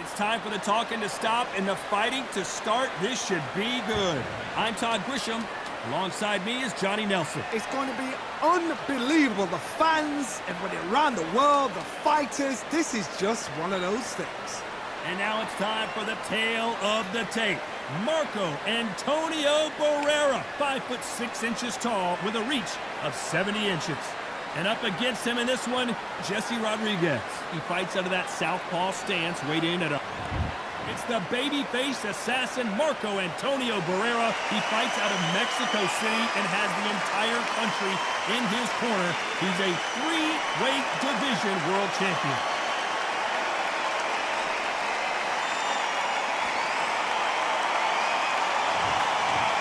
It's time for the talking to stop and the fighting to start. This should be good. I'm Todd Grisham. Alongside me is Johnny Nelson. It's going to be unbelievable. The fans, everybody around the world, the fighters. This is just one of those things. And now it's time for the tale of the tape. Marco Antonio Barrera, 5'6" tall with a reach of 70 inches. And up against him in this one, Jesse Rodriguez. He fights out of that southpaw stance, weighed in at a... It's the babyface assassin Marco Antonio Barrera. He fights out of Mexico City and has the entire country in his corner. He's a three-weight division world champion.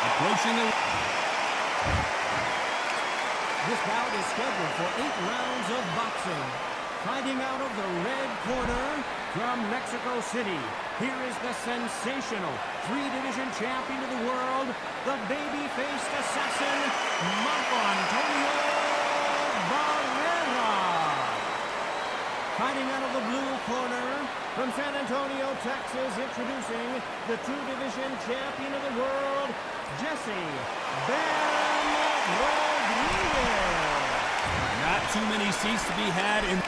Approaching the... This bout is scheduled for 8 rounds of boxing. Fighting out of the red corner from Mexico City, here is the sensational 3-division champion of the world, the baby-faced assassin, Marco Antonio Barrera. Fighting out of the blue corner from San Antonio, Texas, introducing the 2-division champion of the world, Jesse Bam Rodriguez. Not too many seats to be had in...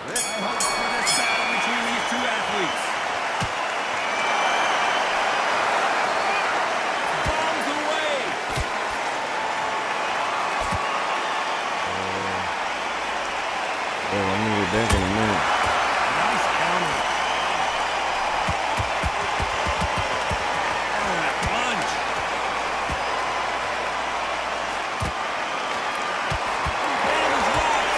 This hopes for this battle between these two athletes. Bombs away. Oh, I'm gonna be back in a minute. Nice counter. Oh, that punch. Bam is locked.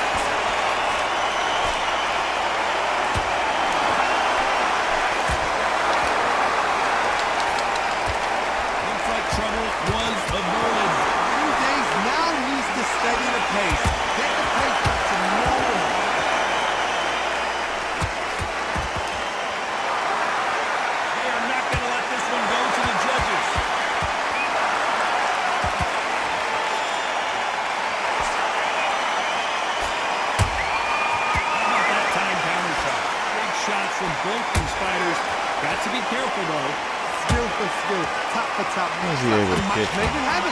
Looks like trouble was averted. Days now needs to steady the pace. Get the pace back to normal. They are not going to let this one go to the judges. How about that time counter shot? Big shots from both these fighters. Got to be careful, though. Skill for skill, tap for tap. How's he able to Match catch made in heaven.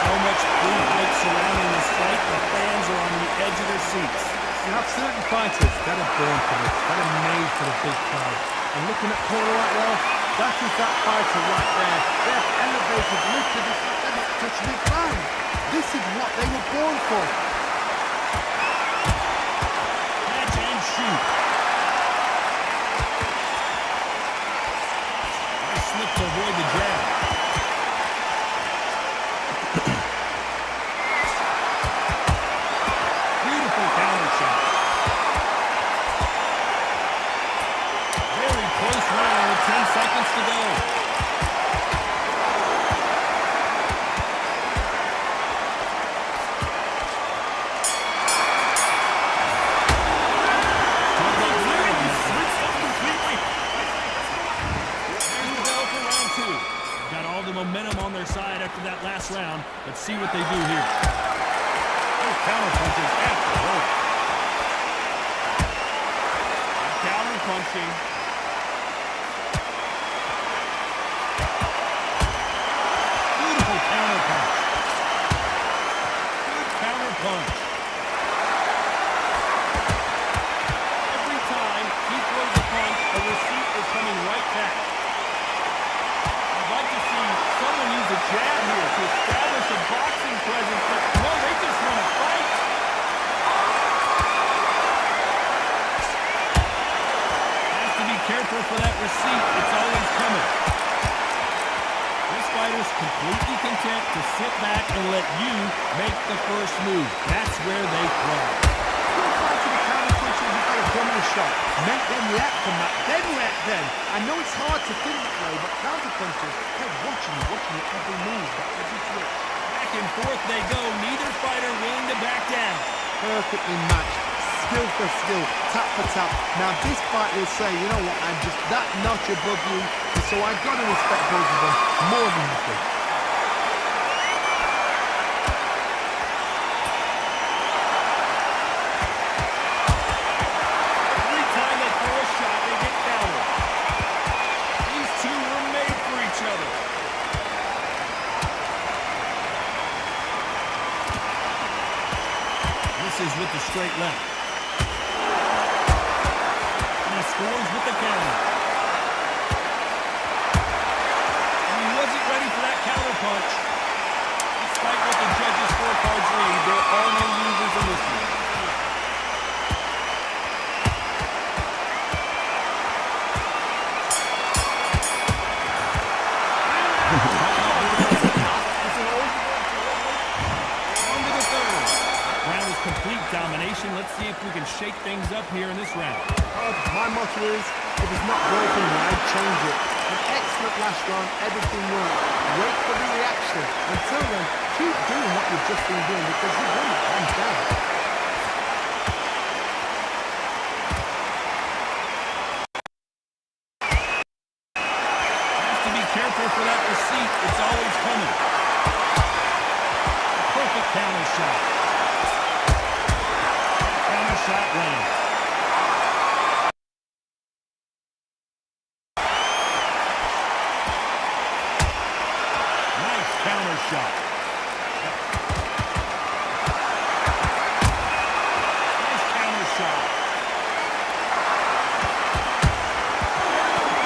So much blue hype surrounding this fight, the fans are on the edge of their seats. You have certain fighters that are born for this, that are made for the big crowd. And looking at Paul right well, that is that fighter right there. They're elevated, lifted, it's like they're not touching the ground. This is what they were born for. Catch and shoot. Nice slip to avoid the jab. Beautiful counter shot. Very close round with 10 seconds to go. There's the bell for round 2. They've got all the momentum on their side after that last round. Let's see what they do here. Those counter punches after work. Counter punching. Beautiful counter punch. Good counter punch. Every time he throws a punch, a receipt is coming right back. I'd like to see someone use a jab here to establish a boxing presence, but no, they just want to fight. Has to be careful for that receipt. It's always coming. This fighter's completely content to sit back and let you make the first move. That's where they thrive. Good fight to the counter punches, you've got a dominant shot. Make them react from that, then react then. I know it's hard to think that way, but counter punches, they're watching your every move, every switch. Back and forth they go. Neither fighter willing to back down. Perfectly matched. Skill for skill, tap for tap. Now this fight will say, you know what, I'm just that notch above you, so I've got to respect both of them more than you think. straight left. And he scores with the counter. And he wasn't ready for that counter punch. Despite what the judges' scorecards read, there are no losers in this one. Complete domination. Let's see if we can shake things up here in this round. My motto is, if it's not broken, why change it? An excellent last round, everything worked. Wait for the reaction. Until then, keep doing what you've just been doing because you've won it hands down. Has to be careful for that receipt. It's always coming. Perfect counter shot. Shot lands. Nice counter shot. Nice counter shot.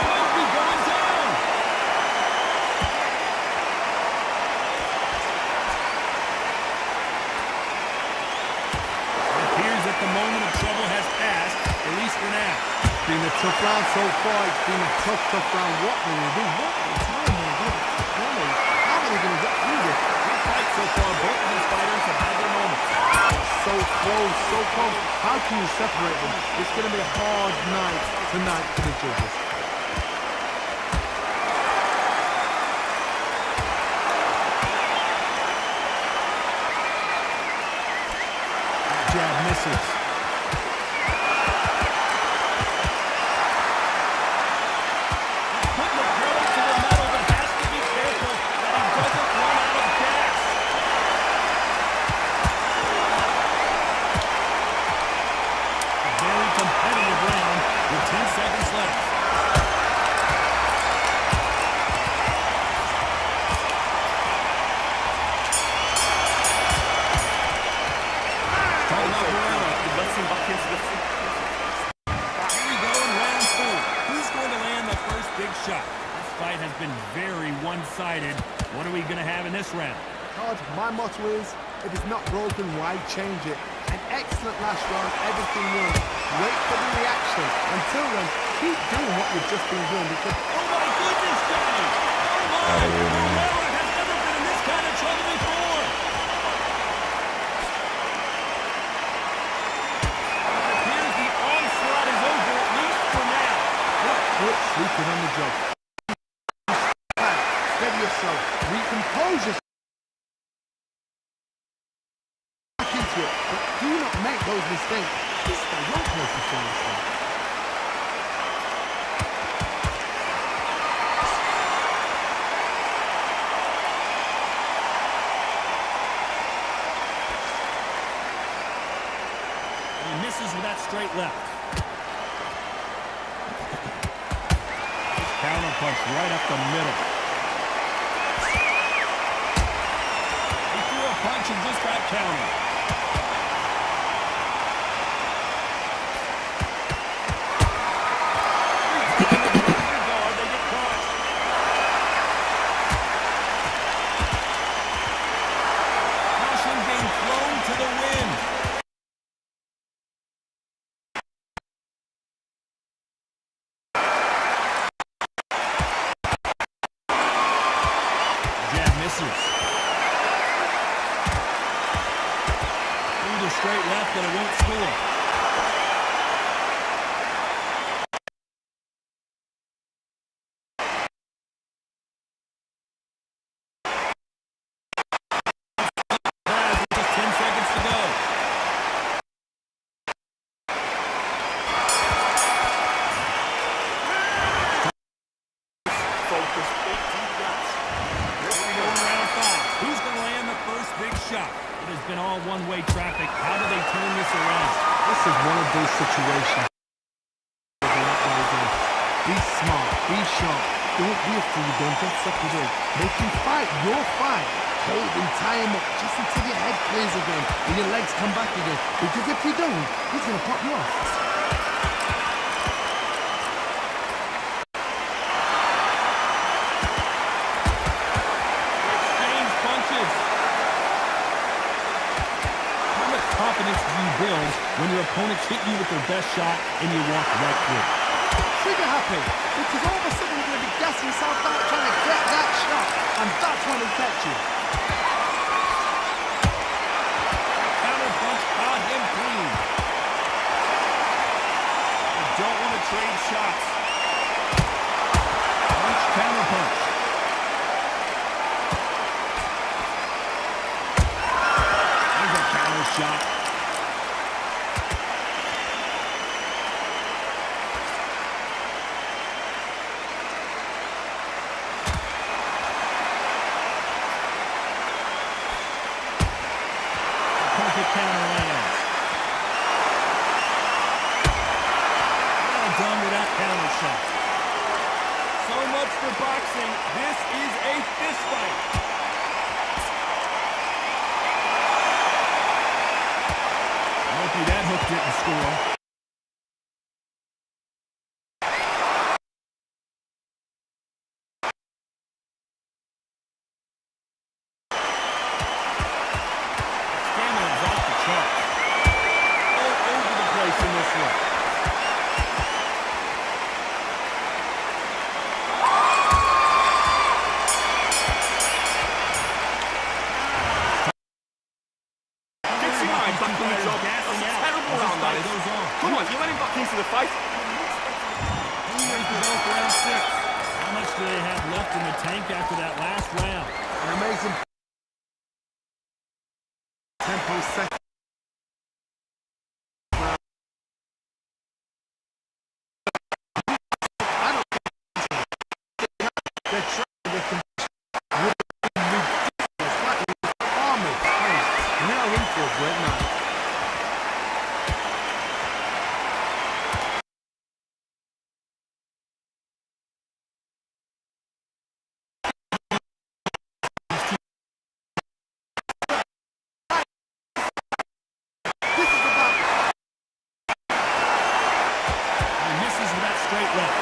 Might be going down. It appears that the moment of trouble has passed, at least for now. It's been a tough round so far. It's been a tough round. What will they do? What will they do? How are they going to get through this? Good fight so far. Both of these fighters have had their moments. So close, so close. How can you separate them? It's going to be a hard night tonight for the judges. Jab misses. Putting the pedal to the metal, but has to be careful that he doesn't run out of gas. A very competitive round with 10 seconds left. Here we go in round 4. Who's going to land the first big shot? This fight has been very one-sided. What are we going to have in this round? Todd, my motto is, if it's not broken, why change it? An excellent last round, everything worked. Wait for the reaction. Until then, keep doing what you've just been doing because... Oh my goodness, Johnny! Oh my! Barrera has never been in this kind of trouble before! It appears the onslaught is over, at least for now. Quit sleeping on the job. Steady yourself. Recompose yourself. Back into it. But do not make those mistakes. This is the wrong place to show yourself. He misses with that straight left. Counter punch right up the middle. He threw a punch and just got countered. Caution being thrown to the wind. Misses. Through the straight left, but it won't score. Just 10 seconds to go. Focus. Who's going to land the first big shot? It has been all one-way traffic. How do they turn this around? This is one of those situations. Be smart, be sharp. Don't be a fool, don't get sucked in. Make you fight your fight. hold and tie him up just until your head clears again and your legs come back again. Because if you don't, he's going to pop you off. Exchange punches. How much confidence do you build when your opponents hit you with their best shot and you walk right through it? Trigger happy, because all of a sudden you're going to be gassing yourself out trying to get that shot, and that's when he'll catch you. Counter punch caught him clean. You don't want to trade shots. Punch, counter punch. There's a counter shot. Perfect counter lands. Well done with that counter shot. So much for boxing. This is a fist fight. Lucky that hook didn't score. Stamina's off the charts. All over the place in this one. Gets your mind back on the job. That's a terrible round, that is. Come on, you let him back into the fight. Round 6. How much do they have left in the tank after that last round? An amazing tempo second. I don't think they're trying to get ridiculous. That is armored. We are in for a great night. This is about He misses with that straight left.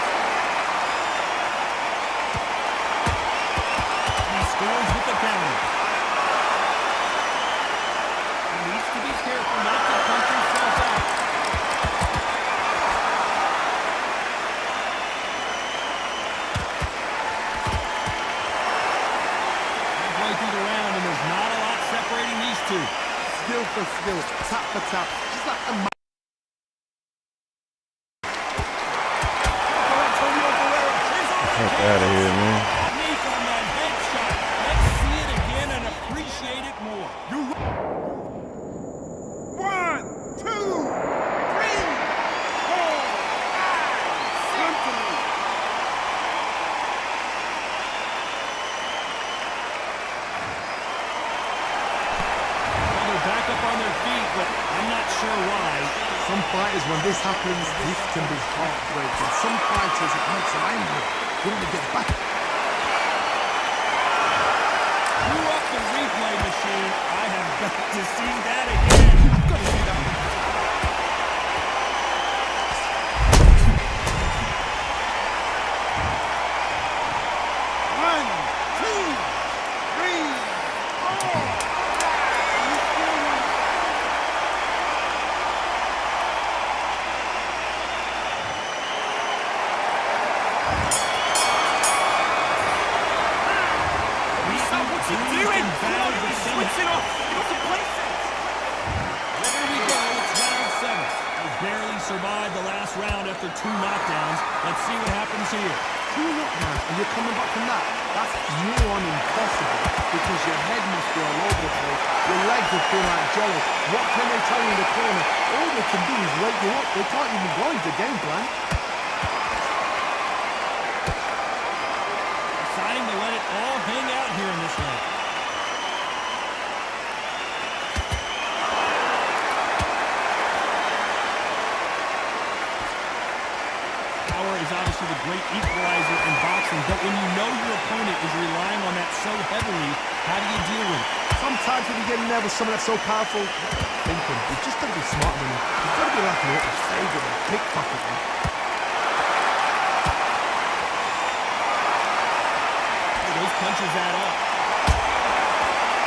He scores with the counter. He needs to be careful not to punch himself out. Halfway through the round, and there's not a lot separating these two. skill for skill, tap for tap, just like the Fuck out of here, man. Technique on that headshot. Let's see it again and appreciate it more. One, two, three, four, five, six. Well, they're back up on their feet, but I'm not sure why. Some fighters, when this happens, this can be heartbreaking. Some fighters, it makes them angry. They want to get back. Blew up the replay machine. I have got to see that again. I've got to see that. One, two, three, four. What you doing? Come on, you're switching off. You got to play sense. There we go. It's round 7. They barely survived the last round after 2 knockdowns. Let's see what happens here. 2 knockdowns, and you're coming back from that. That's near on impossible because your head must be all over the place. Your legs will feel like jello. What can they tell you in the corner? All they can do is wake you up. They can't even go into game plan. Deciding to let it all hang out here in this round. Power is obviously the great equalizer in boxing, but when you know your opponent is relying on that so heavily, How do you deal with it? Sometimes when you get in there with someone that's so powerful, thinking, you've just got to be smarter than him. You've got to be like a little favourite and pickpocket him. Those punches add up.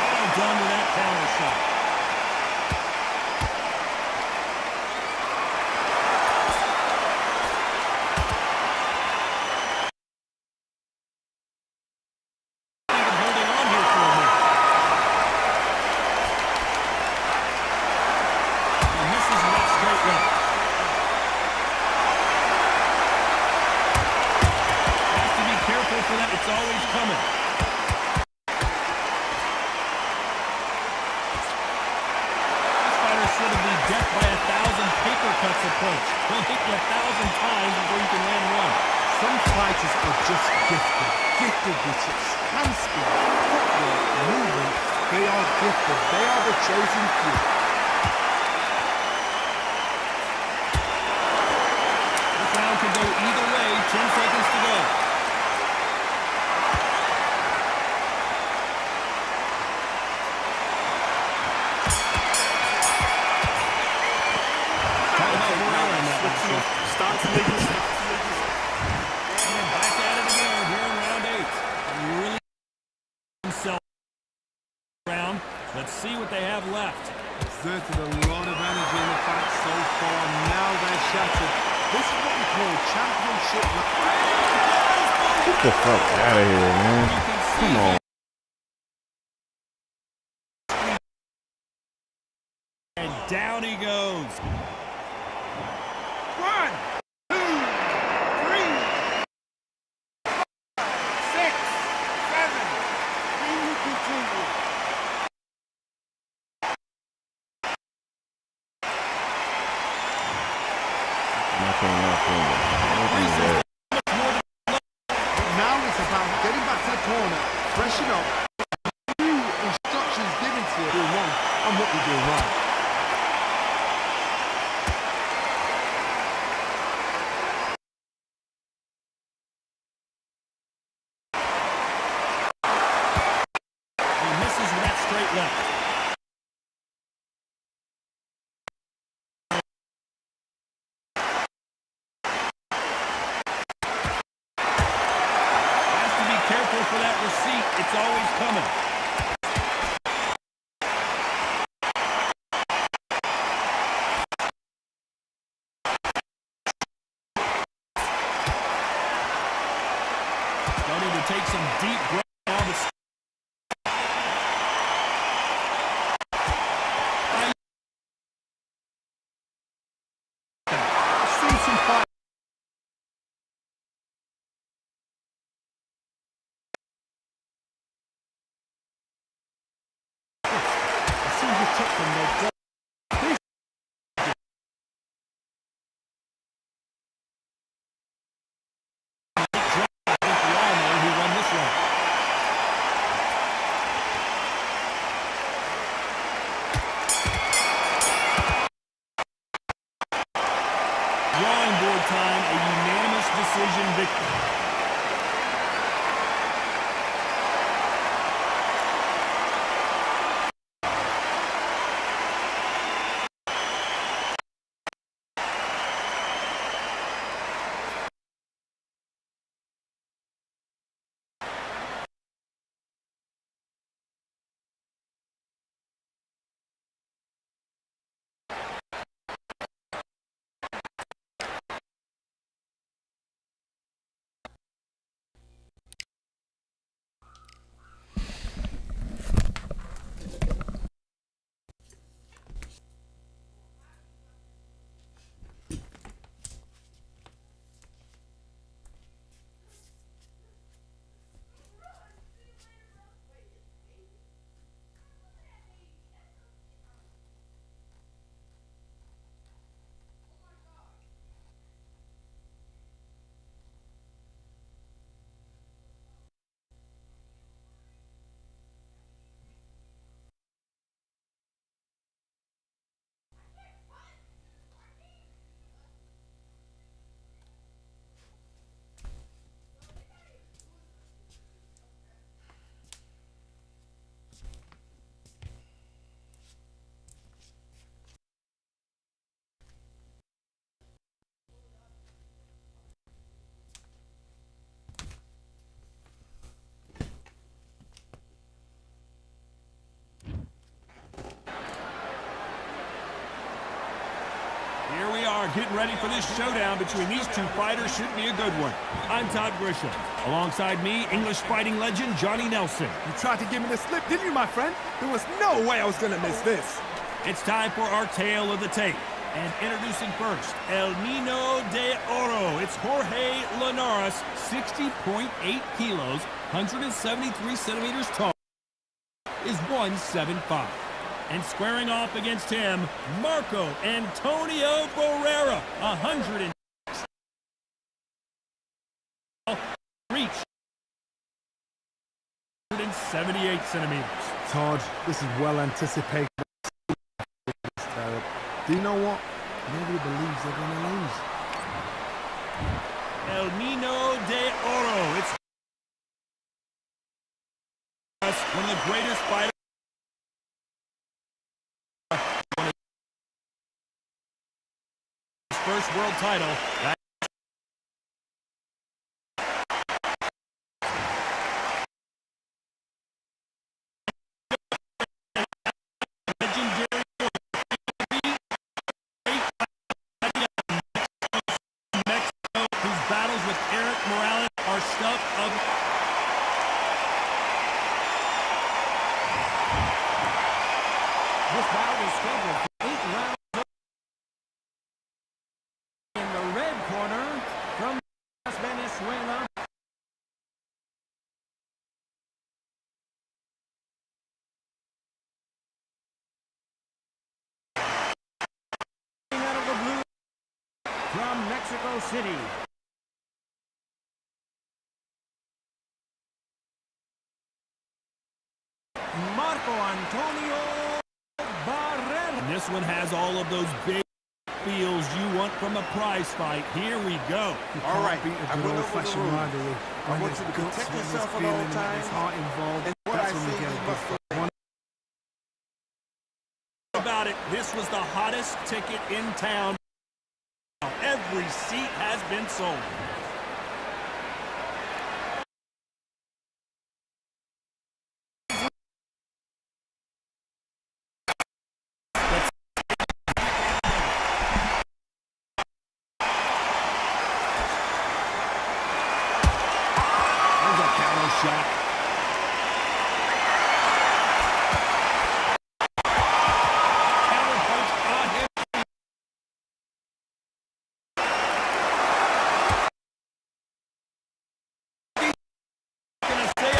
Well done with that counter shot. Holding on here for a minute. He misses with that straight left. Has to be careful for that. It's always coming. Sort of the death by 1,000 paper cuts approach. He'll hit you 1,000 times before you can land one. Some fighters are just gifted. Gifted with hand speed, footwork, movement. They are gifted. They are the chosen few. This round could go either way. 10 seconds to go. Starts leading. And back at it again here in round 8. Really himself round. Let's see what they have left. Exerted a lot of energy in the fight so far. Now they're shattered. This is what we call championship. Get the fuck out of here, man. Come on. And down he goes. 1, 2, 3, 6, 7. We will continue. Now it's about getting back to the corner, freshen up, new instructions given to you, doing wrong, and what we do right. He misses with that straight left. Has to be careful for that receipt. It's always coming. Starting to take some deep breaths now to See some fight. As soon as you touch them, they're dead. I think we all know who won this round. Drawing board time, a unanimous decision victory. here we are, getting ready for this showdown between these two fighters. Should be a good one. I'm Todd Grisham. Alongside me, English fighting legend Johnny Nelson. You tried to give me the slip, didn't you, my friend? There was no way I was going to miss this. It's time for our tale of the tape. And introducing first, El Nino de Oro. It's Jorge Linares, 60.8 kilos, 173 centimeters tall, is 175. And squaring off against him, Marco Antonio Barrera, 100 reach, 178 centimeters. Todd, this is well anticipated. Do you know what? Nobody believes they're going to lose. El Nino de Oro. It's one of the greatest fighters. His first world title. Legendary. Battles with Eric Morales are stuff of... This bout is scheduled for 8 rounds. In the red corner, from Venezuela, out of the blue, from Mexico City. Marco Antonio Barrera. And this one has all of those big feels you want from a prize fight. Here we go. All right, I went over the rule. I want you to protect yourself at all times. Heart involved. And what I say you must about it. This was the hottest ticket in town. Every seat has been sold. Shot. Counter punch on him. Gonna say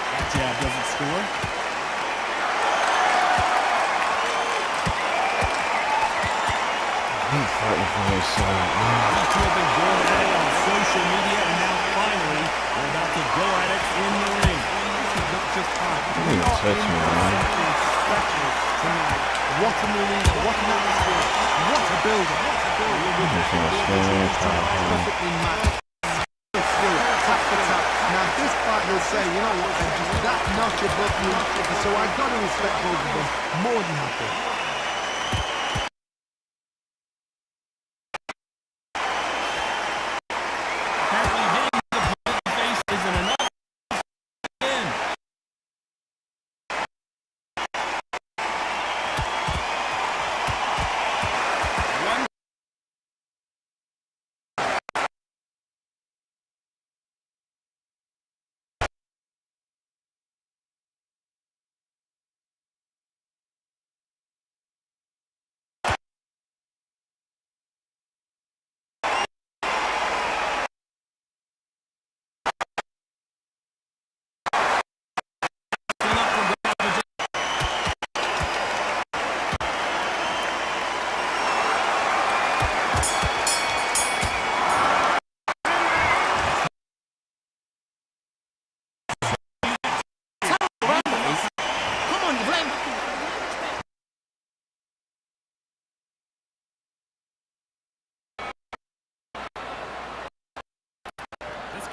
that jab doesn't score. He's fighting for his side, man. These two have been going at it on social media, and now finally they're about to go at it in the ring. This is not just hard. You didn't touch me, man. special tonight. What an arena, what an atmosphere, what a building, what a building. Just gonna stand powerful. Perfectly matched. Skill, tap for tap. Now this fight will say, you know what, they're just that notch above you. So I got to respect both of them. More than happy. Apparently hitting the opponent's face isn't enough. In. One.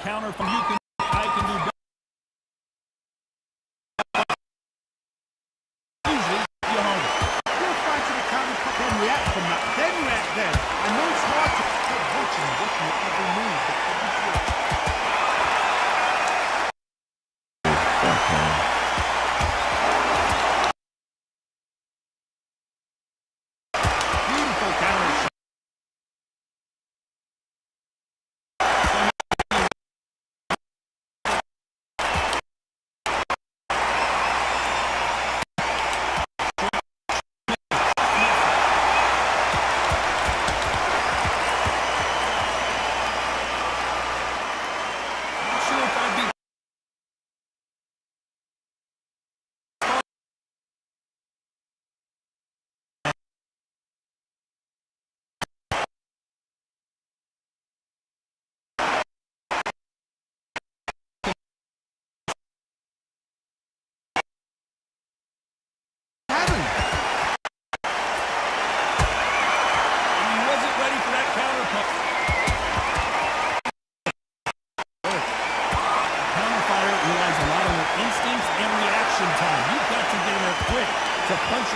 Counter from you can, I can do better. Usually, you're harder. You'll fight to the counter, then react from that, then react then. I know it's hard to keep watching your every move, but every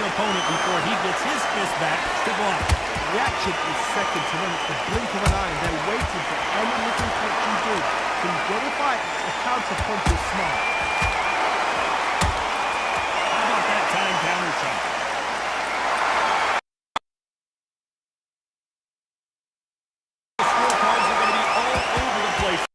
your opponent before he gets his fist back to block. Reaction is second to none. It's the blink of an eye. They're waiting for any little touch you do. So you get it right. A counter punch is smart. How about that time counter shot? The scorecards are going to be all over the place.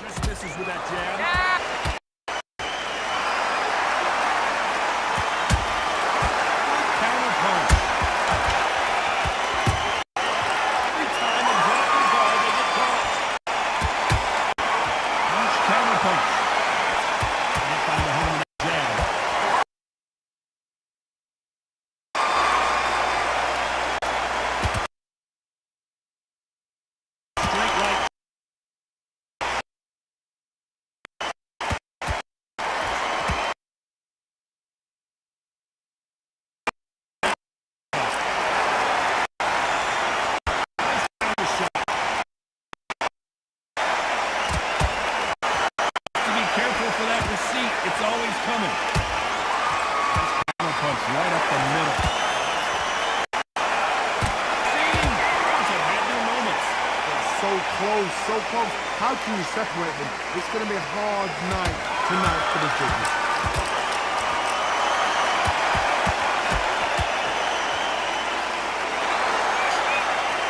Just misses with that jab. Counter punch. Every time they drop their guard, they get caught. Punch, counter punch. Can't find a home in that jab. Straight right. Counter shot. To be careful for that receipt. It's always coming. Counter punch right up the middle. See? Those have had their moments. So close, so close. How can you separate them? It's going to be a hard night tonight for the judges.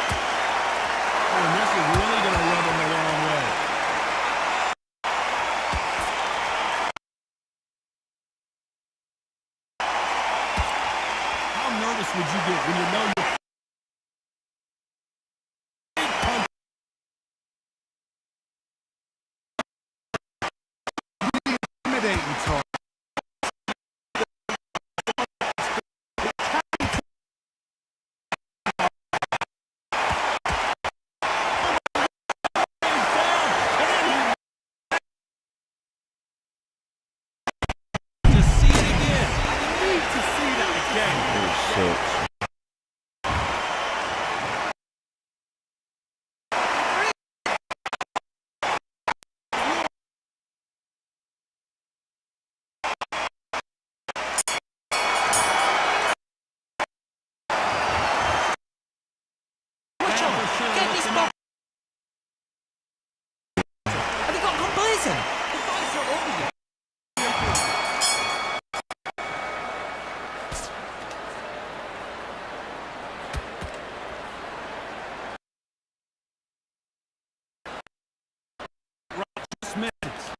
Oh, and this is really going to rub them the wrong way. How nervous would you get when you know you're big punch? Intimidating, Tom. To see it again. Need to see that again. Sucks. Watch Now out! for sure, Get look this them back! up. Have they got complacent? The fight's not over yet. Misses.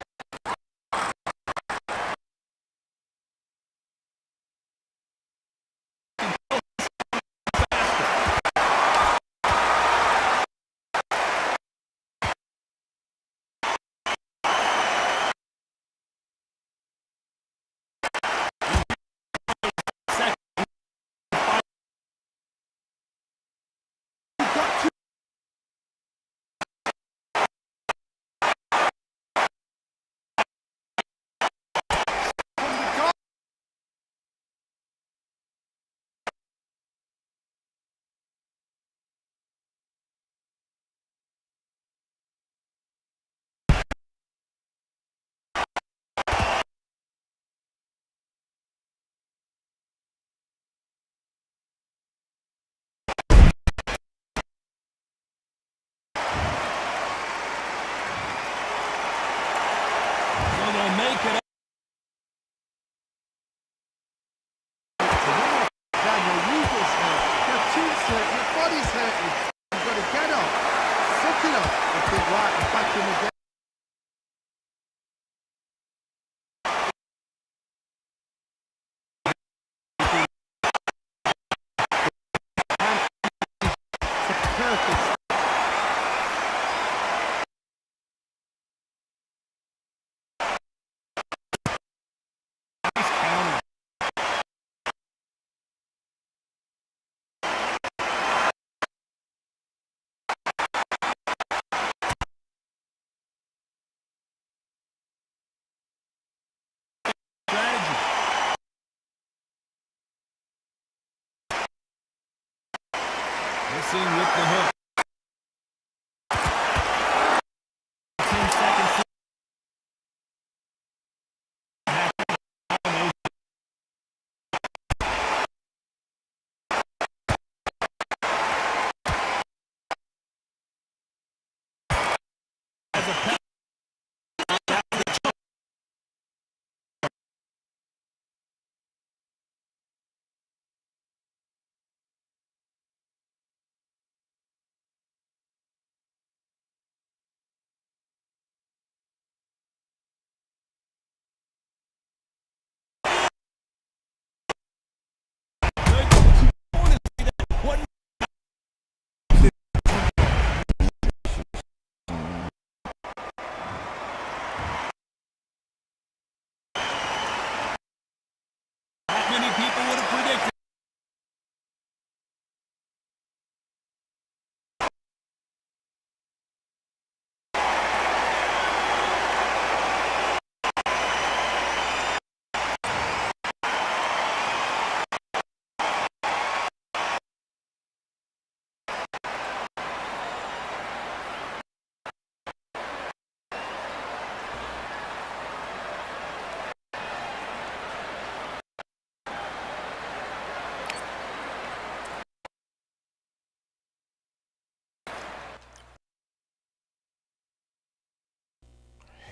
So they'll make it. Daniel, you just hurt. Your cheeks hurt. Your body's hurting. You've got to get up. Suck it up. And think, right, I'm back in the game. Perfect. Nice counter. Missing with the hook. 10 seconds. As a many people would have predicted.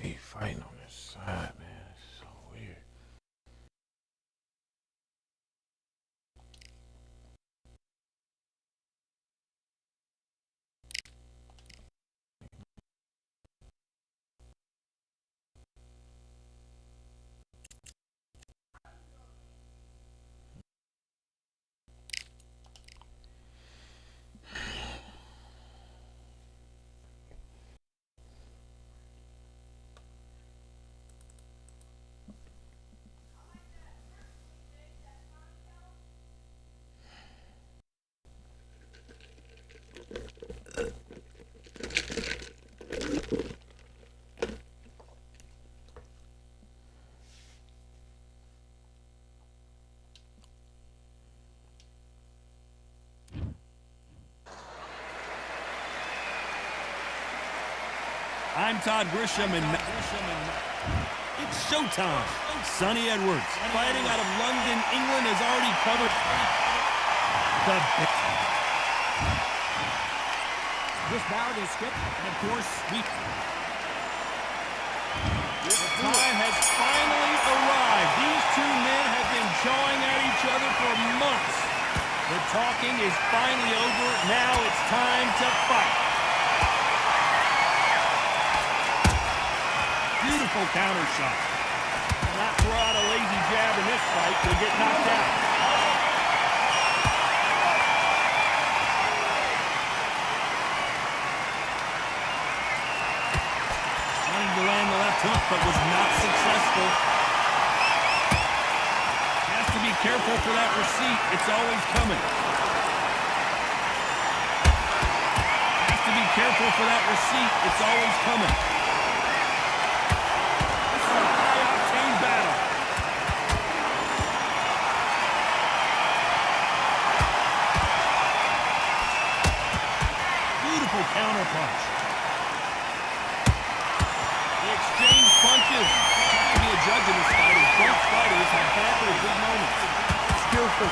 Hey, fighting on this side, man. It's so weird. I'm Todd Grisham, and it's showtime. Sonny Edwards, fighting out of London, England, has already covered the... This bout is skipped. And of course, the time has finally arrived. These two men have been jawing at each other for months. The talking is finally over. Now it's time to fight. Beautiful counter shot. Not throw out a lazy jab in this fight. He'll get knocked out. Trying to land the left hook, but was not successful. Has to be careful for that receipt. It's always coming. Has to be careful for that receipt. It's always coming. Counter punch. They exchange punches. Have to be a judge in this fight. Both fighters have had their big moments. Skillful.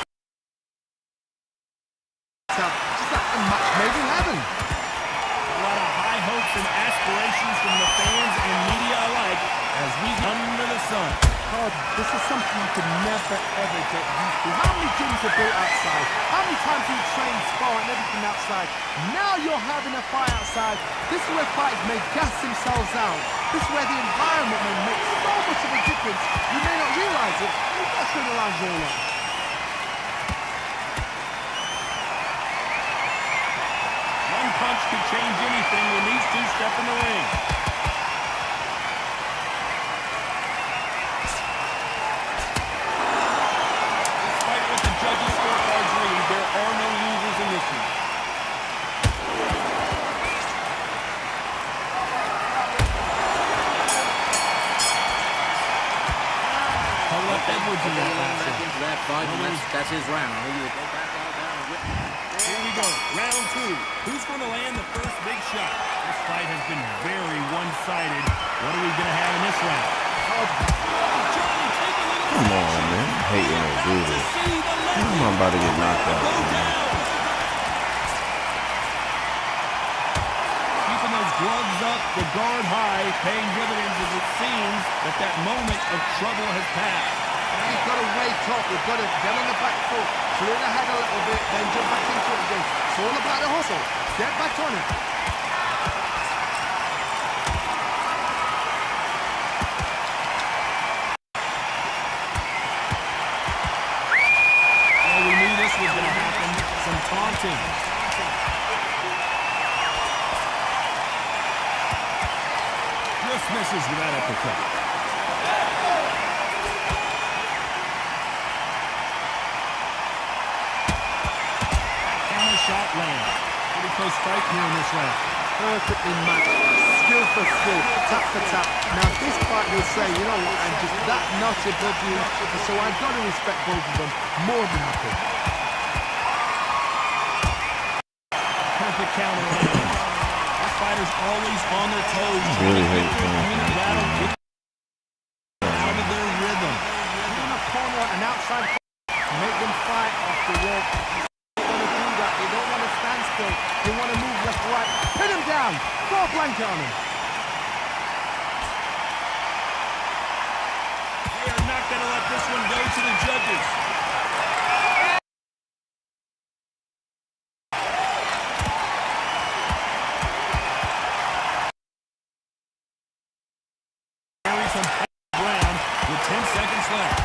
Just like the match made in heaven. A lot of high hopes and aspirations from the fans and media alike as we under the sun. God, this is something you could never ever get used to. How many gyms are built outside? How many times do you train, spar, and everything outside? Now you're having a fight outside. This is where fighters may gas themselves out. This is where the environment may make so much of a difference. You may not realize it, but you've got to realize your life. One punch could change anything when these two step in the ring. Edwards in that fight, and that's his round. He'll either go back out there and whip. Here we go, round two. Who's going to land the first big shot? This fight has been very one-sided. What are we going to have in this round? Johnny, take a little Come on, man. I hate when they do this. I'm about to get knocked out, man. Keeping those gloves up, the guard high, paying dividends as it seems that moment of trouble has passed. You've got to wake up. You've got to get on the back foot, clear the head a little bit, then jump back into it again. It's all about the hustle. Get back on it. Well, we knew this was going to happen. Some taunting. Just misses with that uppercut. Shot lands. Pretty close fight here in this round. Perfectly matched. Skill for skill. Tap for tap. Now this fight will say, you know what, I'm just that notch above you. So I've got to respect both of them more than happy. Perfect counter land. This fighter's always on their toes. Really hate playing rattle out of their rhythm. In a corner, an outside make them fight off the rope. They don't want to stand still. They want to move left, right. Pin him down. Throw a blanket on him. They are not going to let this one go to the judges. Carry some ground with 10 seconds left.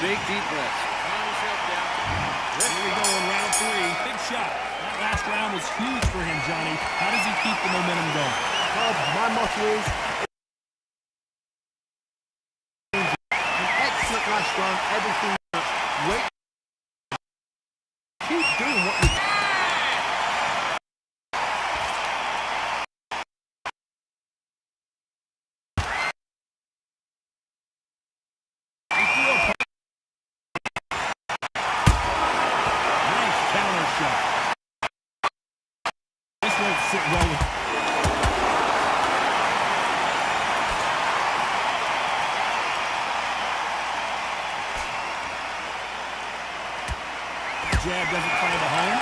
Big deep breaths. Here we go in round three. Big shot. That last round was huge for him, Johnny. How does he keep the momentum going? Well, my motto is an excellent last round. Everything works. Wait. Keep doing what you Sit well with jab doesn't find a home.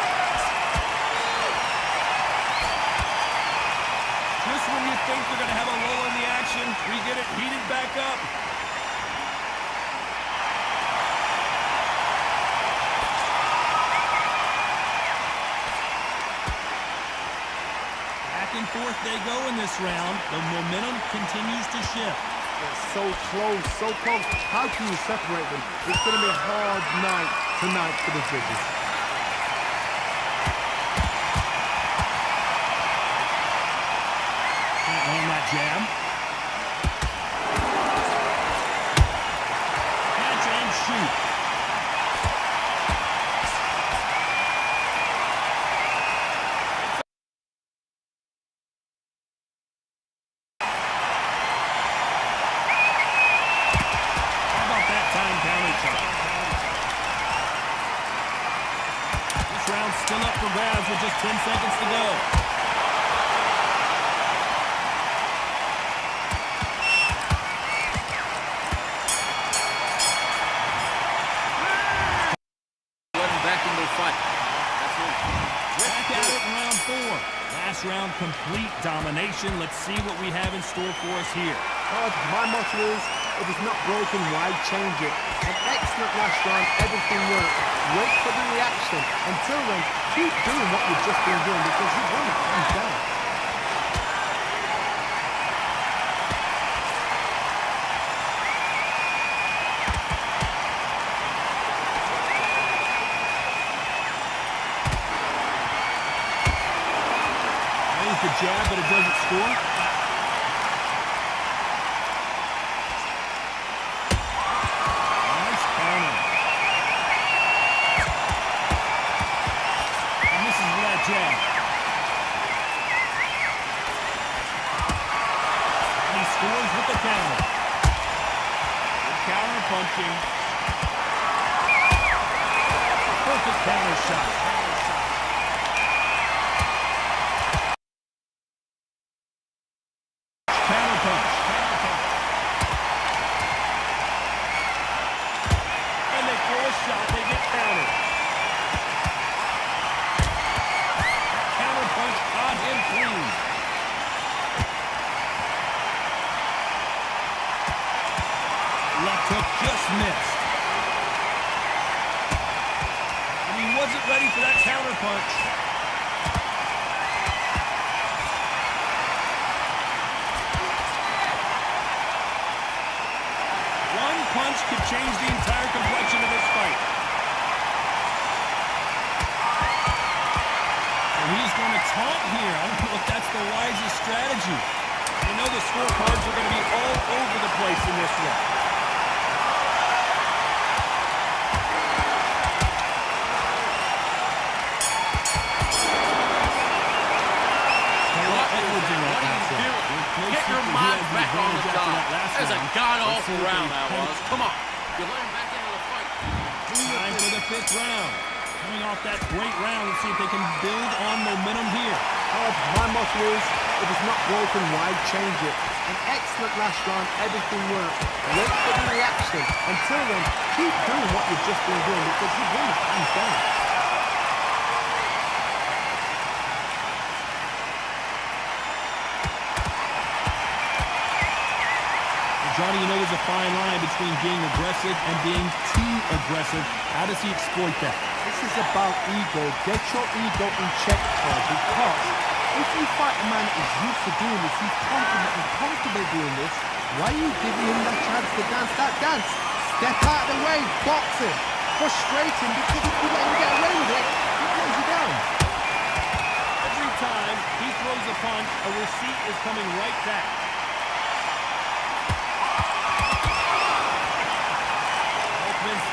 Just when you think they're going to have a lull in the action, we get it heated back up. Back and forth they go in this round. The momentum continues to shift. It's so close, so close. How can you separate them? It's going to be a hard night tonight for the judges. Can't land that jab. Catch and shoot. Still up for grabs with just 10 seconds to go. Wasn't back in the fight. Back at it in round four. Last round, complete domination. Let's see what we have in store for us here. My motto is, if it's not broken, why change it? An excellent last round, everything works. Wait for the reaction. Until then, keep doing what you've just been doing because you won it hands down. There's the jab, but it doesn't score. Jab. scores with the counter. Good counter punching. Perfect counter shot. Counter punch. And they throw a shot, they get countered. Counter punch on him clean. Left hook just missed. And he wasn't ready for that counter punch. One punch could change the entire complexion of this fight. And he's going to taunt here. I don't know if that's the wisest strategy. You know the scorecards are going to be all over the place in this one. Get your mind back on the job. That was a god-awful round that was. Come on. You're letting back into the fight. Time for the 5th round. Coming off that great round, let's see if they can build on momentum here. Oh, my motto is, if it's not broken, why change it? An excellent last round, everything worked. Wait for the reaction. Until then, keep doing what you've just been doing because you've won it hands down. Johnny, you know there's a fine line between being aggressive and being too aggressive. How does he exploit that? This is about ego. Get your ego in check, Paul, because if you fight a man who's used to doing this, he's confident and comfortable doing this, why are you giving him that chance to dance that dance? Step out of the way, box him, frustrate him, because if you let him get away with it, he throws you down. Every time he throws a punch, a receipt is coming right back.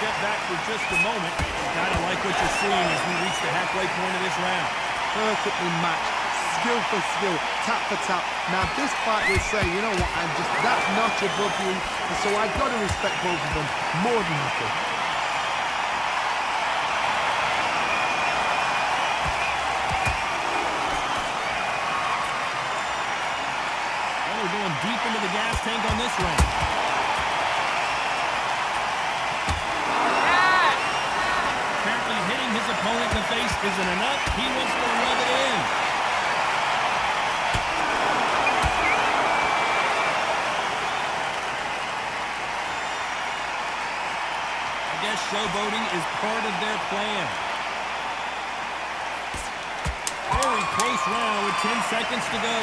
Step back for just a moment. Kind of like what you're seeing as we reach the halfway point of this round. Perfectly matched, skill for skill, tap for tap. Now this fight will say, you know what, I'm just that notch above you, and so I got to respect both of them more than nothing. Well, they're going deep into the gas tank on this round. Hitting his opponent in the face isn't enough. He wants to rub it in. I guess showboating is part of their plan. Very close round with 10 seconds to go.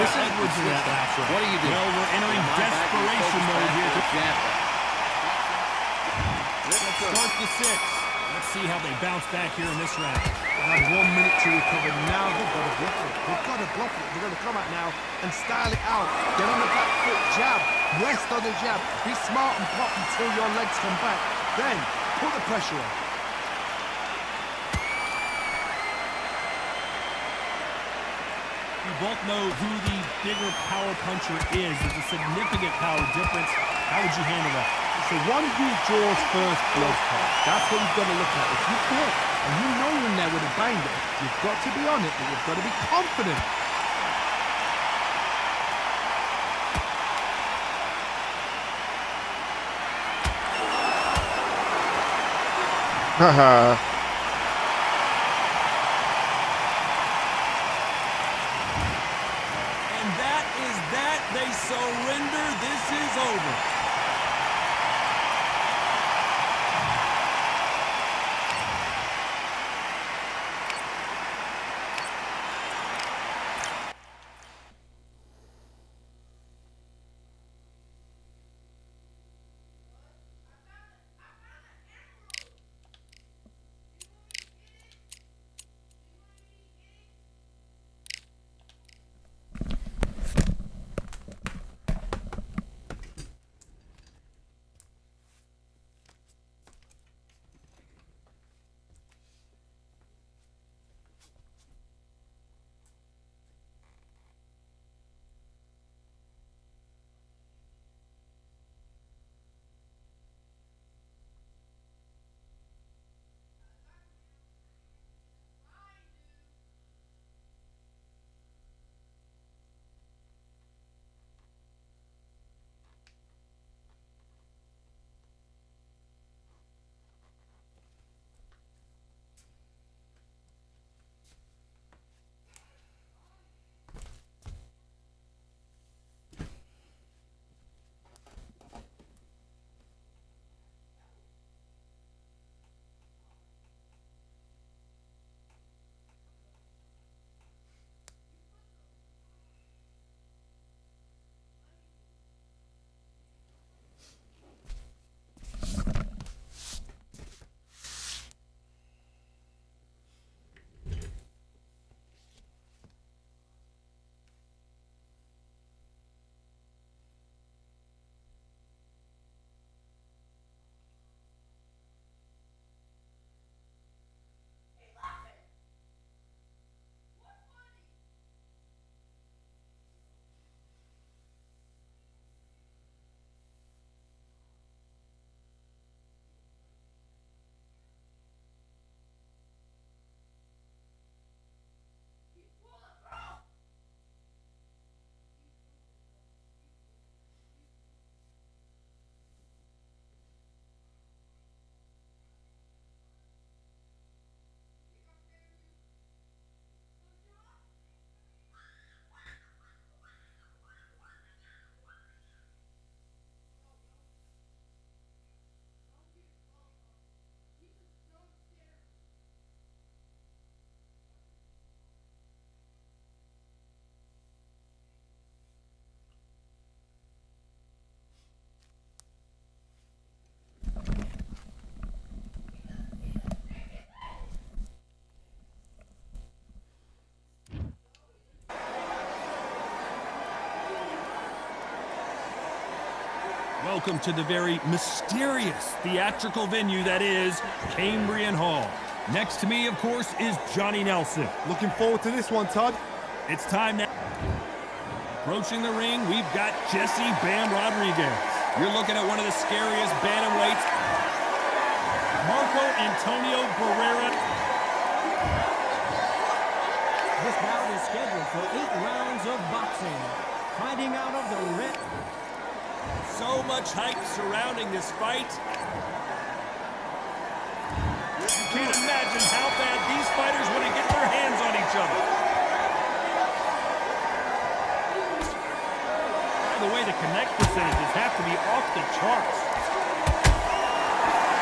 Edwards in that last round. What do you do? Well, we're entering desperation mode here. Let's start the 6th. Let's see how they bounce back here in this round. They have 1 minute to recover. Now they've got to bluff it. They've got to bluff it. They're going to come out now and style it out. Get on the back foot, jab. Rest on the jab. Be smart and pop until your legs come back. Then, put the pressure on. We both know who the bigger power puncher is. There's a significant power difference. How would you handle that? It's the one who draws first blood, Paul. That's what you've got to look at. If you hit and you know you're in there with a banger, you've got to be on it, but you've got to be confident. Haha. They surrender. This is over. welcome to the very mysterious theatrical venue that is Cambrian Hall. Next to me, of course, is Johnny Nelson. Looking forward to this one, Todd. It's time now. Approaching the ring, we've got Jesse Bam Rodriguez. You're looking at one of the scariest bantamweights, Marco Antonio Barrera. This bout is scheduled for 8 rounds of boxing. Fighting out of the red. So much hype surrounding this fight. You can't imagine how bad these fighters want to get their hands on each other. By the way, the connect percentages have to be off the charts.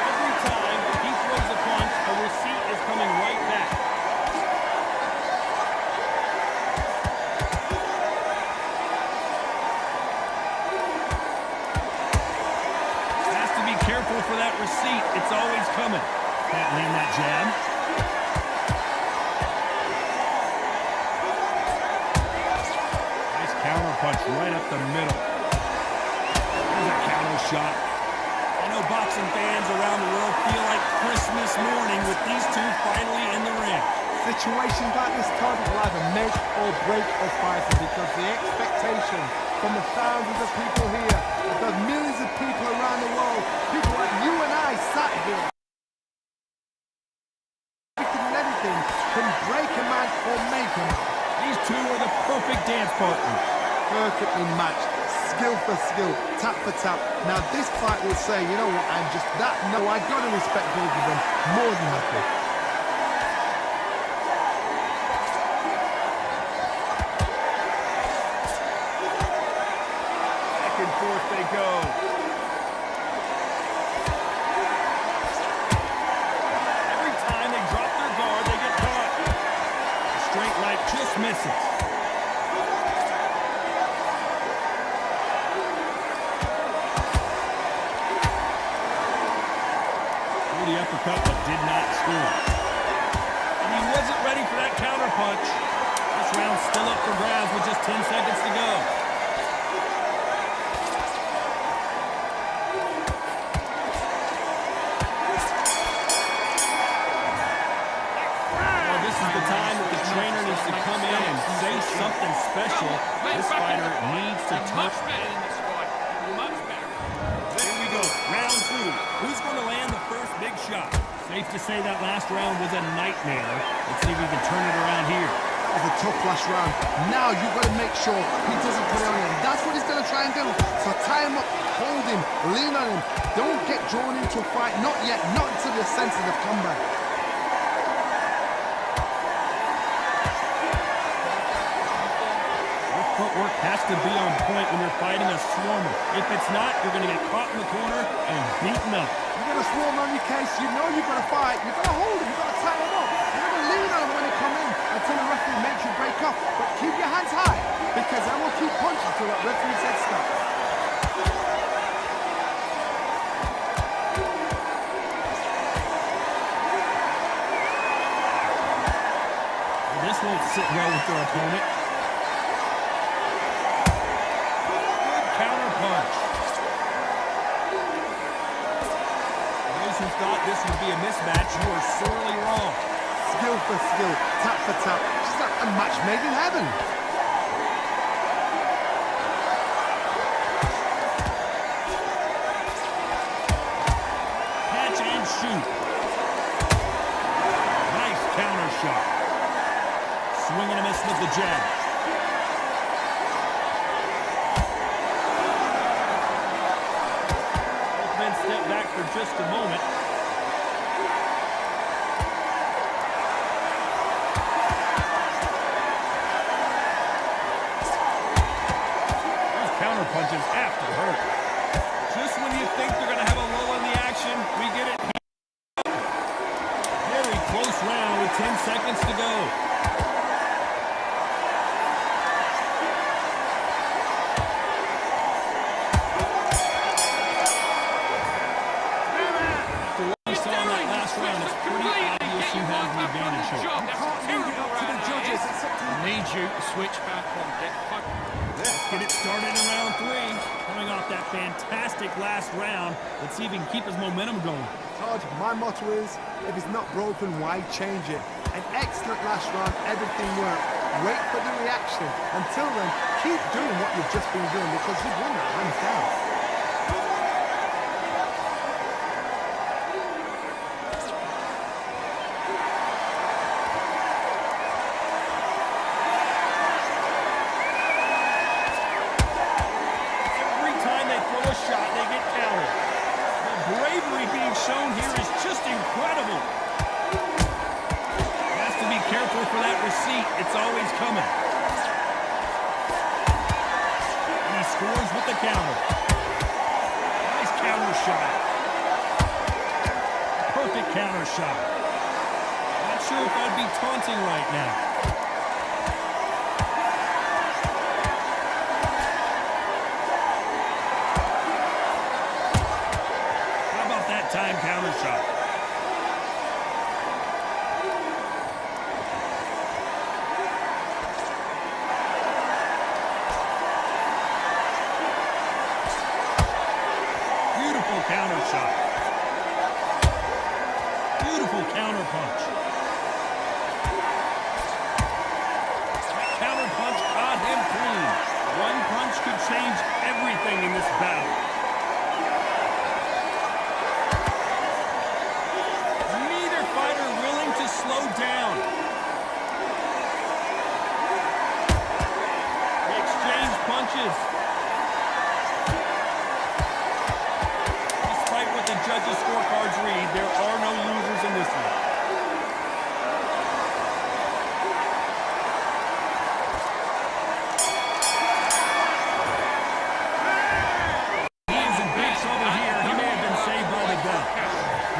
Every time he throws a punch, a receipt is coming right back. Has to be careful for that receipt. It's always coming. Can't land that jab. Nice counter punch right up the middle. There's a counter shot. I know boxing fans around the world feel like Christmas morning with these two finally in the ring. Situations like this, Todd, will either make or break a fighter because the expectation from the thousands of people here, the millions of people around the world, people like you and I sat here, anything can break a man or make a man. These two are the perfect dance partners. Perfectly matched, skill for skill, tap for tap. Now this fight will say, you know what, I'm just that, no, I gotta respect both of them more than happy. Back and forth they go. Every time they drop their guard, they get caught. The straight right just misses. The uppercut, but did not score. And he wasn't ready for that counter punch. This round's still up for grabs with just 10 seconds to go. Well, this is the time that the trainer needs to come in and say something special. This fighter needs to touch. better in this fight. Much better. Here we go, round 2. Who's going to land the first big shot? Safe to say that last round was a nightmare. Let's see if we can turn it around here. That was a tough last round. Now you've got to make sure he doesn't put it on him. That's what he's going to try and do. So tie him up, hold him, lean on him. Don't get drawn into a fight. Not yet. Not until your senses have come back. Footwork has to be on point when you're fighting a swarmer. If it's not, you're going to get caught in the corner and beaten up. You've got a swarm on your case. You know you've got to fight. You've got to hold him. You've got to tie him up. You've got to lean on him when he come in until the referee makes you break off. But keep your hands high because I will keep punching until that referee says stop. Well, this won't sit well with their opponent. Punch. Those who thought this would be a mismatch, you are sorely wrong. Skill for skill, tap for tap. Just like a match made in heaven. Catch and shoot. Nice counter shot. Swing and a miss with the jab. Step back for just a moment. Those counter punches have to hurt. Just when you think they're going to have a lull in the action, we get it. Very close round with 10 seconds to go. Need you to switch back on. Let's get it started in round 3. Coming off that that fantastic last round. Let's see if he can keep his momentum going. Todd, my motto is, if it's not broken, why change it? An excellent last round, everything worked. Wait for the reaction. Until then, keep doing what you've just been doing because you've won that hands down. Every time they throw a shot, they get countered. The bravery being shown here is just incredible. Has to be careful for that receipt. It's always coming. And he scores with the counter. Nice counter shot. Perfect counter shot. Not sure if I'd be taunting right now. How about that time counter shot? Beautiful counter shot. Beautiful counter punch. That counter punch caught him clean. One punch could change everything in this battle. Neither fighter willing to slow down. They exchange punches. Despite what the judges' scorecards read, there are no losers in this one. He is in big trouble here. He may have been saved by the bell.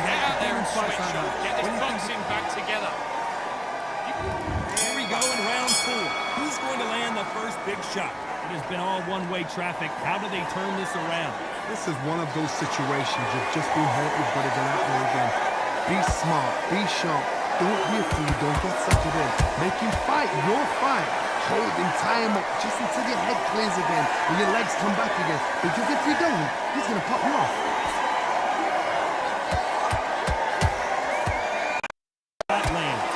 Get out there and switch up. Get this boxing back together. Here we go in round 4. Who's going to land the first big shot? It has been all one-way traffic. How do they turn this around? This is one of those situations you've just been hurt, you've got to get out there again. Be smart, be sharp, don't be a fool, don't get suckered in. Make him fight your fight. Hold him, tie him up just until your head clears again and your legs come back again. Because if you don't, he's going to pop you off. That lands.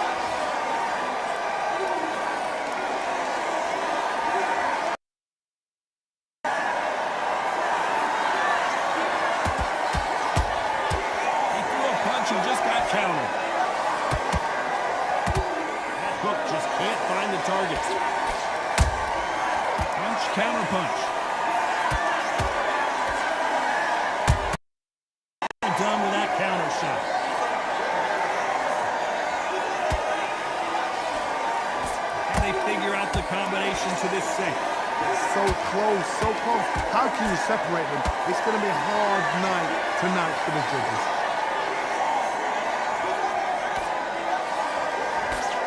He threw a punch and just got countered. That hook just can't find the target. Punch, counter punch. Done with that counter shot. Can they figure out the combination to this sink? So close, so close. How can you separate them? It's going to be a hard night tonight for the judges.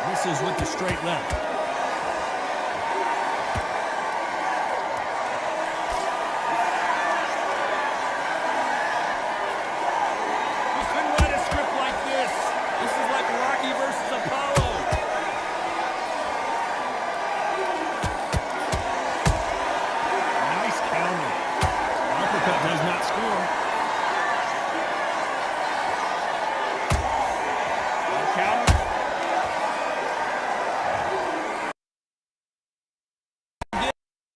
Misses with the straight left. We couldn't write a script like this. This is like Rocky versus Apollo. Nice counter. Uppercut does not score. Counter.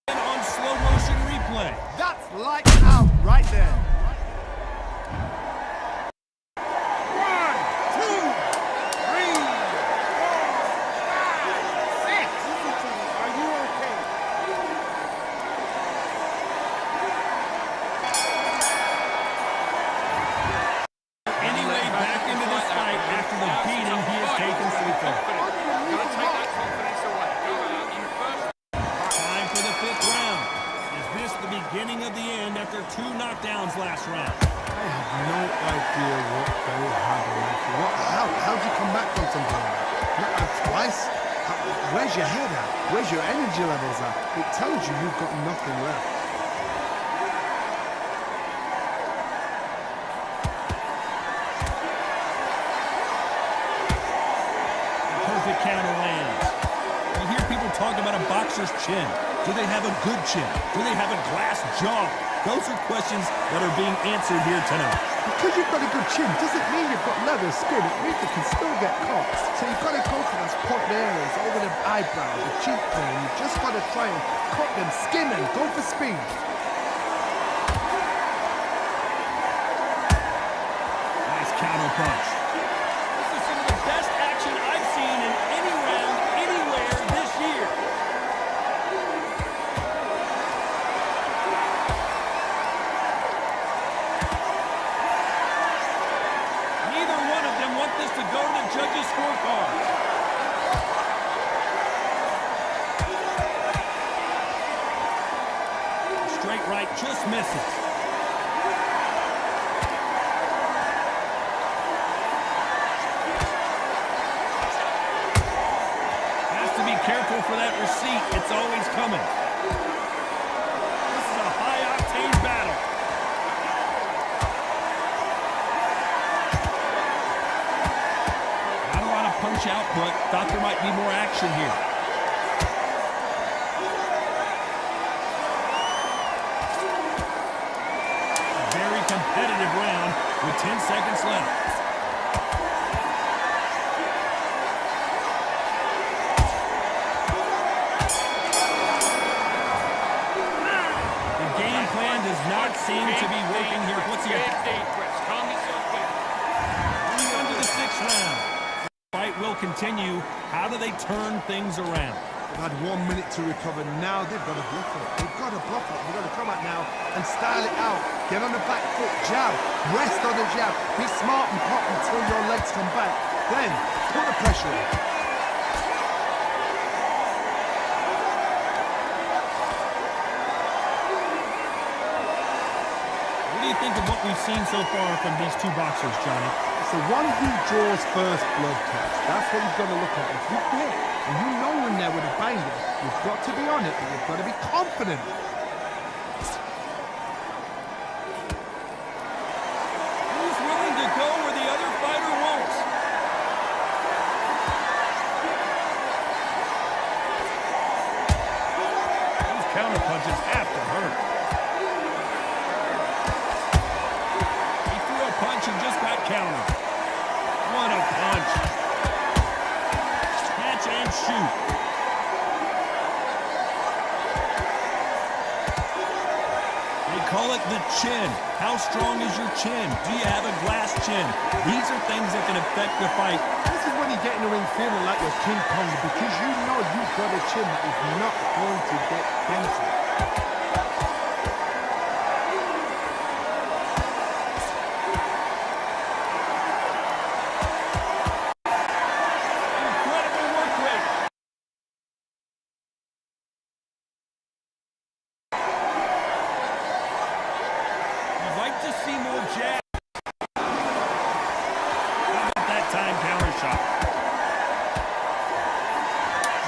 On slow motion replay. That's lights out right there. 1, 2, 3, 4, 5, 6. Are you okay? Anyway, back into this fight after the beating he has taken so far. Gotta take that confidence away. Go out in first. Time for the 5th round. Is this the beginning of the end after 2 knockdowns last round? I have no idea what they had left. How'd you come back from something like that? Not like twice? Where's your head at? Where's your energy levels at? It tells you you've got nothing left. Perfect counter lands. You hear people talk about a boxer's chin. Do they have a good chin? Do they have a glass jaw? Those are questions that are being answered here tonight. Because you've got a good chin doesn't mean you've got leather skin. It means you can still get caught. So you've got to go for those pot areas over the eyebrow, the cheekbone. You've just got to try and cut them, skin them, go for speed. Nice counter punch. This is some of the best action I've seen in any round, anywhere this year. Neither one of them want this to go to the judges' scorecards. Straight right just misses. Has to be careful for that receipt. It's always coming. This is a high-octane battle. Not a lot of punch output. Thought there might be more action here. A very competitive round with 10 seconds left. The game plan does not seem to be working here. What's he got? Calm yourself down. Moving into the 6th round. The fight will continue. How do they turn things around? They've had 1 minute to recover. Now they've got to bluff it. They've got to bluff it. They've got to come out now and style it out. Get on the back foot, jab. Rest on the jab. Be smart and pop until your legs come back. Then put the pressure on. What do you think of what we've seen so far from these two boxers, Johnny? It's the one who draws first blood test. That's what you've got to look at. If you hit and you know you're in there with a banger, you've got to be on it, but you've got to be confident. Who's willing to go where the other fighter won't? Those counter punches have to hurt. He threw a punch and just got countered. What a punch. Catch and shoot. They call it the chin. How strong is your chin? Do you have a glass chin? These are things that can affect the fight. This is when you get in the ring feeling like you're King Kong because you know you've got a chin that is not going to get dented. Incredible work rate. You'd like to see more jab. How about that time counter shot?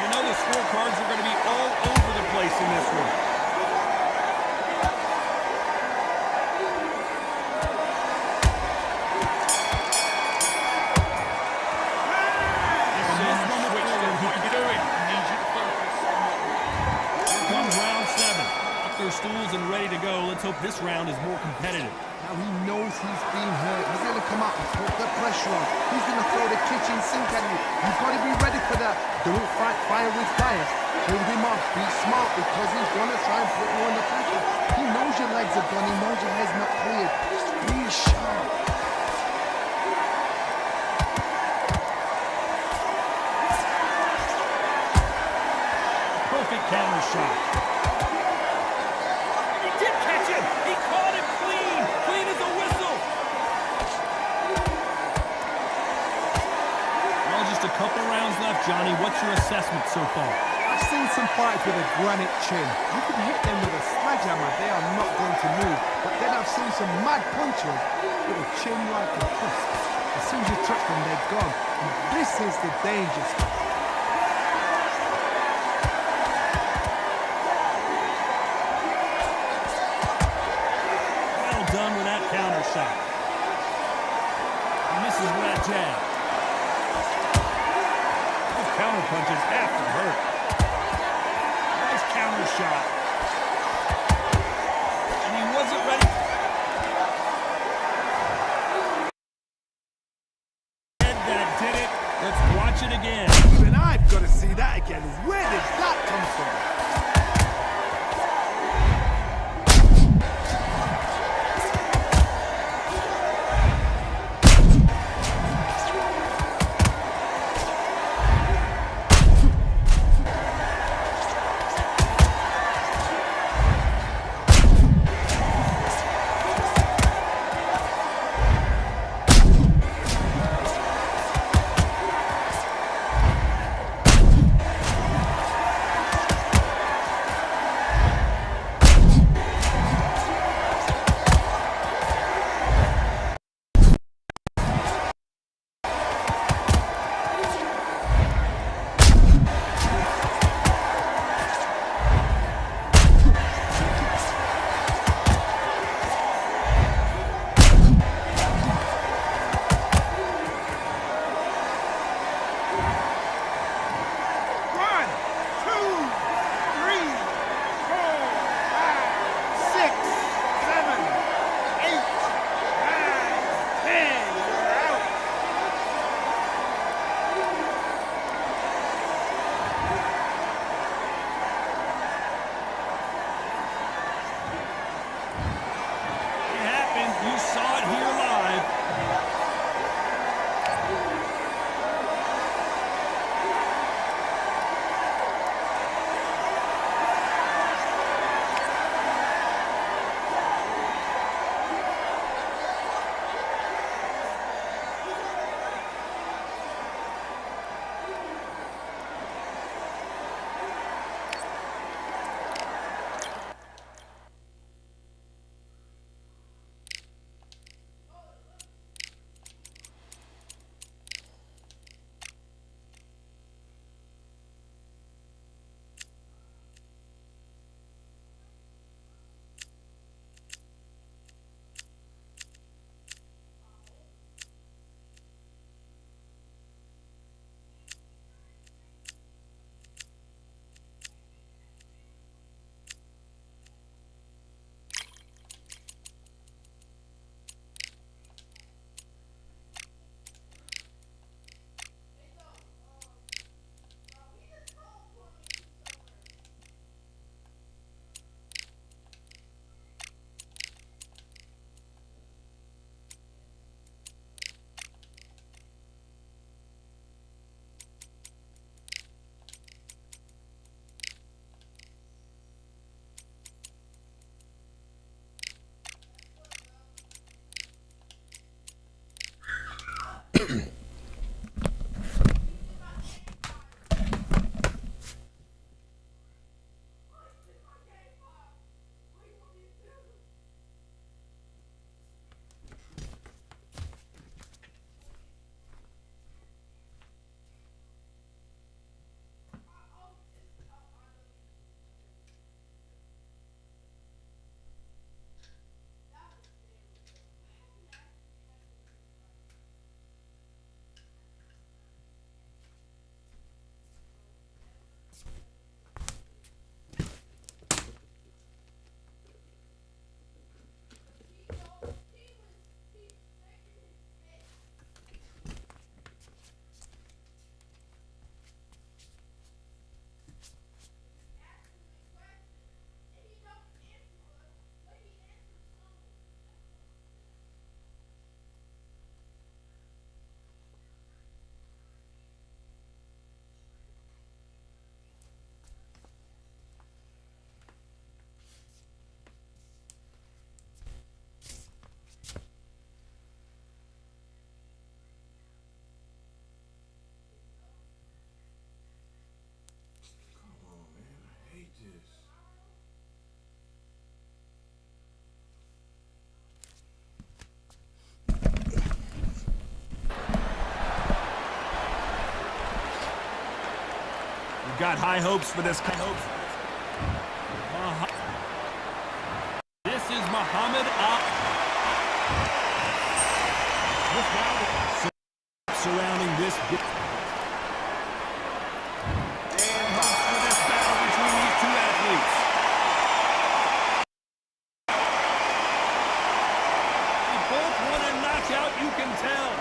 You know the scorecards are going to be all over the place in this one. Comes round 7. Up their stools and ready to go. Let's hope this round is more competitive. Now he knows he's being hurt. He's going to come out and put the pressure on. He's going to throw the kitchen sink at you. You've got to be ready for that. Don't fight fire with fire. Hold him off. Be smart because he's going to try and put you under pressure. He knows your legs are gone. He knows your head's not cleared. Be sharp. Perfect counter shot. He did catch him. He caught him clean. Clean as a whistle. Well, just a couple rounds left, Johnny. What's your assessment so far? I've seen some fighters with a granite chin. You can hit them with a sledgehammer. They are not going to move. But then I've seen some mad punchers with a chin like a crisp. As soon as you touch them, they're gone. And this is the danger spot. Well done with that counter shot. He misses with that jab. Those counter punches have to hurt. Nice counter shot. And he wasn't got high hopes for this. This is Muhammad Ali. Surrounding this. And hopes for this battle between these two athletes. They both want a knockout, you can tell.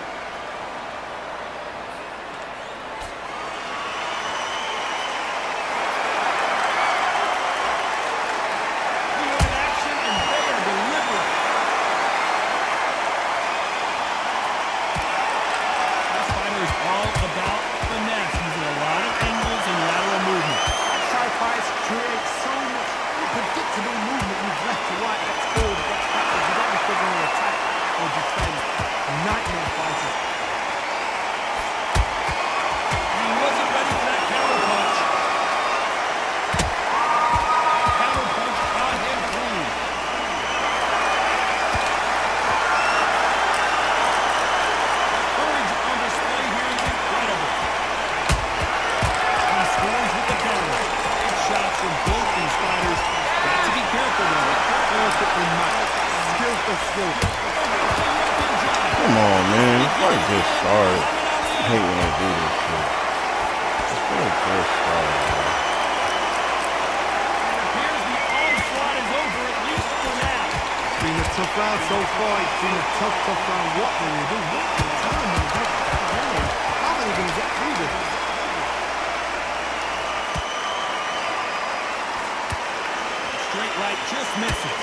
Come on, man. The fight just started. I hate when they do this shit. The fight just started, man. It appears the onslaught is over, at least for now. It's been a tough round so far. It's been a tough round. What will they do? How are they going to get through this? Straight right just misses.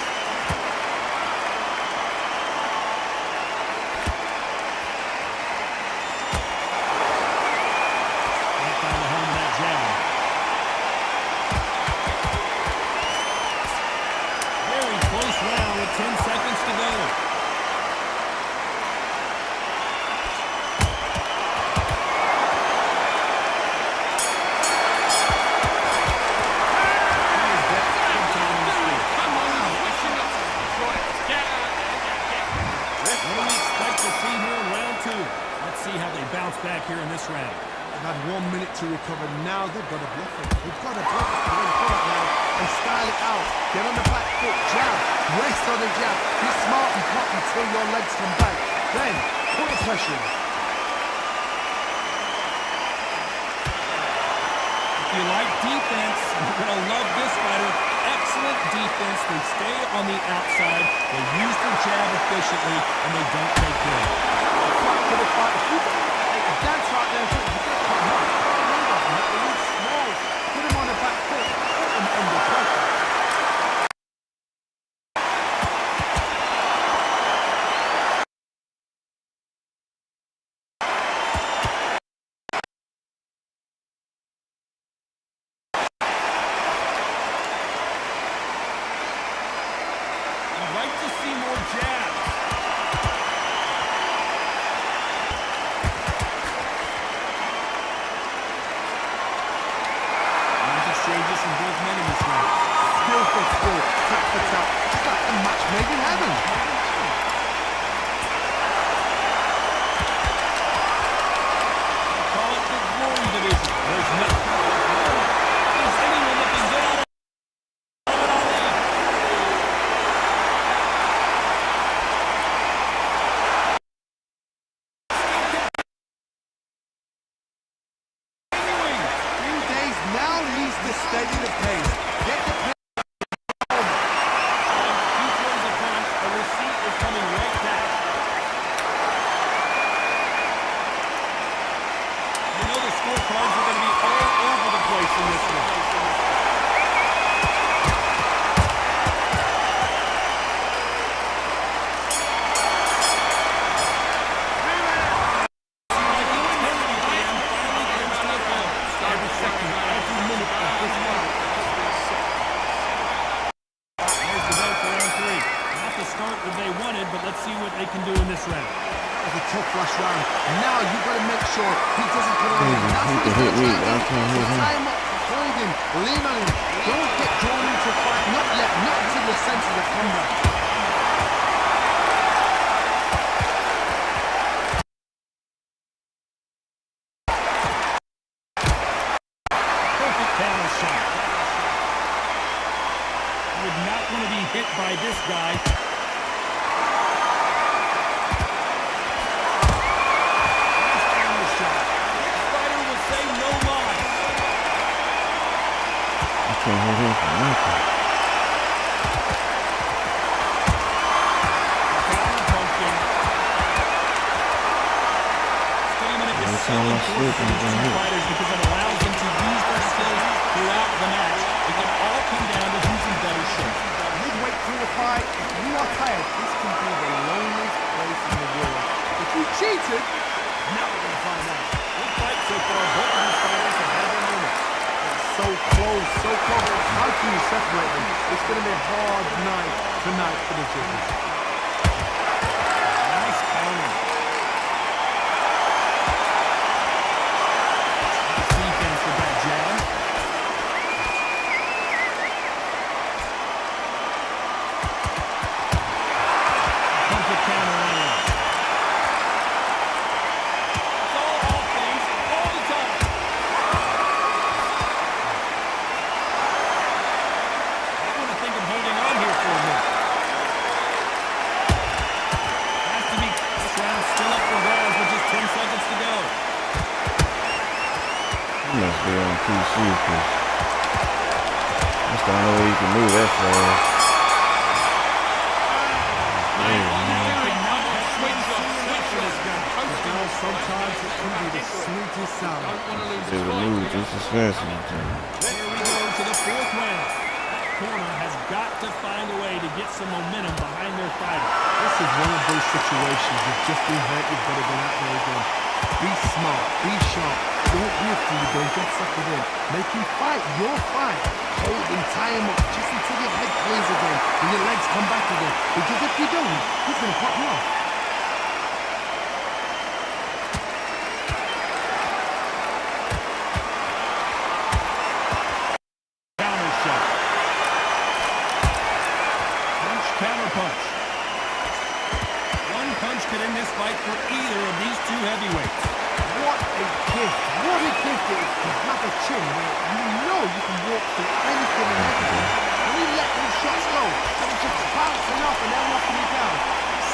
Very close round with 10 seconds to go. Bounce back here in this round. They've had 1 minute to recover. Now they've got to bluff it. They've got to bluff it. They've got to come now and style it out. Get on the back foot, jab, rest on the jab. Be smart and cut until your legs come back. Then put the pressure. If you like defense, you're going to love this fighter. Excellent defense. They stay on the outside. They use their jab efficiently, and they don't take care of it. Fight for the fight. If you dance right there, put him on the back foot, put him under pressure. I'd like to see more jabs. Exchanges from both men in this round. Skill for skill, tap for tap. It's like a match made in heaven. Call it the glory division. There's nothing. There's anyone that can get out of steady the pace. Get the pace. He throws a punch. A receipt is coming right back. You know the scorecards are going to be all over the place in this one. But let's see what they can do in this round. It's a tough last round. Now you've got to make sure he doesn't put on. He can hit me. I can't hit him. Time up, hold him, lean on him. Don't get drawn into a fight. Not yet. Not until your senses of combat. Perfect can't hit him for nothing. Every time I slip, I'm gonna hit. Because it allows them to use their skills throughout the match. It can all come down to who's in better shape. Midway through the fight, if you are tired, this can be the loneliest place in the world. If you cheated, now we're going to find out. Good fight so far. Both of these fighters have had their moments. So close, so close. How can you separate them? It's going to be a hard night tonight for the judges. Nice counter. Defense with that jab. Comes the counter in. It's all offense all the time. I want to think of holding on here for a minute. Has to be this round still up for grabs with just 10 seconds to go. He must be on PC because that's the only way you can move that fast. Sometimes it can be the sweetest sound. They would move just as fast as you can. Here we go to the fourth round. Corner has got to find a way to get some momentum behind their fighter. This is one of those situations. You've just been hurt, you've got to go out there again. Be smart, be sharp. Don't be a fool, don't get suckered in. Make him fight your fight. Hold him, tie him up, just until your head clears again and your legs come back again. Because if you don't, he's going to pop you off. Counter shot. Punch, counter punch. One punch could end this fight for either of these two heavyweights. What a gift. What a gift it is to have a chin where you know you can walk through anything and everything. When you let those shots go, they're just bouncing up and they're knocking you down.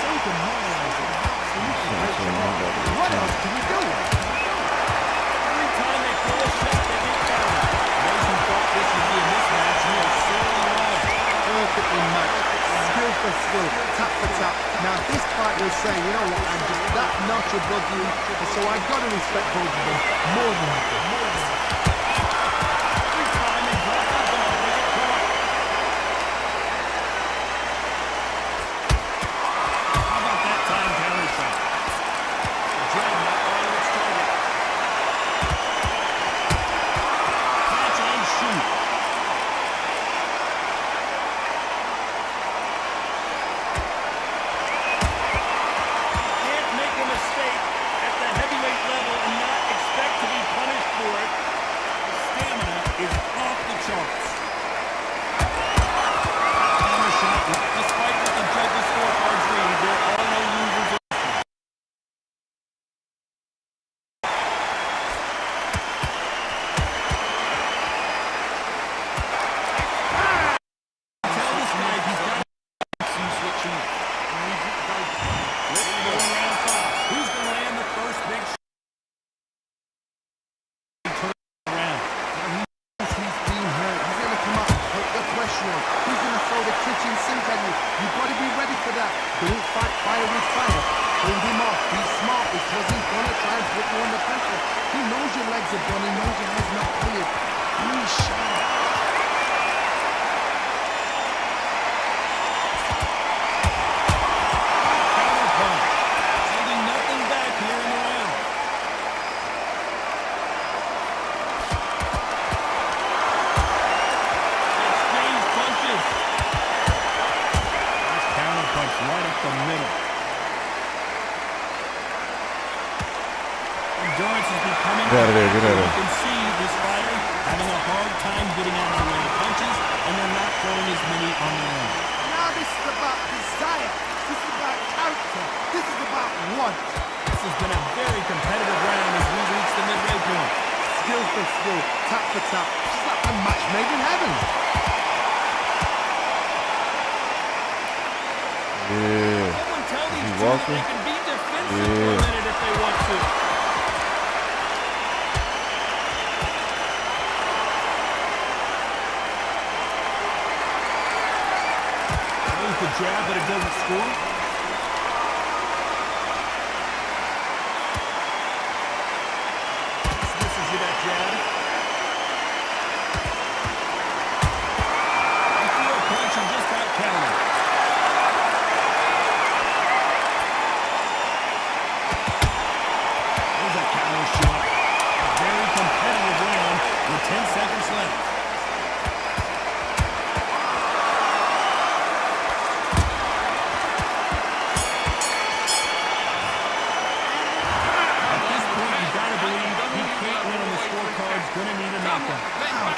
So demoralizing. Absolutely great. What else can you do? Every time they pull a shot, they get countered. Those who thought this would be a mismatch, you are sorely wrong. Perfectly matched. Skill for skill, tap for tap. Now this fight will say, you know what, I'm just that notch above you, so I've got to respect both of them more than anything. Every time they drop the ball, they get caught. How about that time counter shot? The jab not going to its target. Catch and shoot. Can't make a mistake at the heavyweight level and not expect to be punished for it. The stamina is off the charts. Counter shot. Despite what the judges' scorecards read, there are no losers. Tell this guy he's got some switching. Let's go in round 5. Who's going to land the first big shot? Turn around. He's been hurt. He's going to come up and put the pressure on. He's going to throw the kitchen sink at you. You've got to be ready for that. Don't fight fire with fire. Hold him off. Be smart because he's going to try and put you under pressure. He knows your legs are done. He knows your head's not cleared. Be sharp. Counter punch. Holding nothing back here in the round. Exchange punches. Nice counter punch right up the middle. Endurance is becoming. Get out of there, get out of there. You can see this fighter having a hard time getting out of the way of punches, and they're not throwing as many on their own. Now this is about desire. This is about character. This is about want. This has been a very competitive round as we reach the midway point. Skill for skill, tap for tap. Just like a match made in heaven. Yeah. Someone tell these He two that walking? they can be defensive for Yeah. a minute if they want to. score. Dismisses you that jab. You feel a punch and just got countered. There's a counter shot. A very competitive round with 10 seconds left. Gonna need a knockout. Round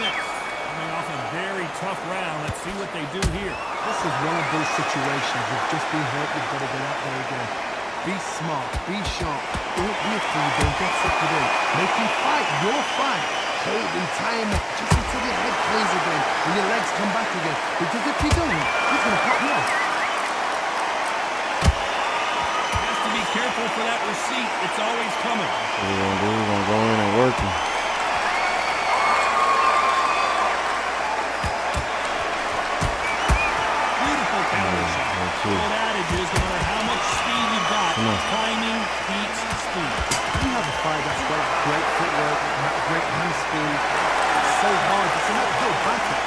6. Coming off a very tough round. Let's see what they do here. This is one of those situations. You've just been hurt. You've got to get out there again. Be smart. Be sharp. Don't be afraid. Don't get sucked in. Make him fight your fight. Hold him, tie him up just until your head plays again and your legs come back again. Because if you don't, he's going to cut you off. Careful for that receipt. It's always coming. What we're going to do, we're going to go in and work him. Beautiful counter shot. The old adage is no matter how much speed you've got, timing beats speed. You have a fight that's got that great footwork, that great hand speed. It's so hard. It's an uphill battle.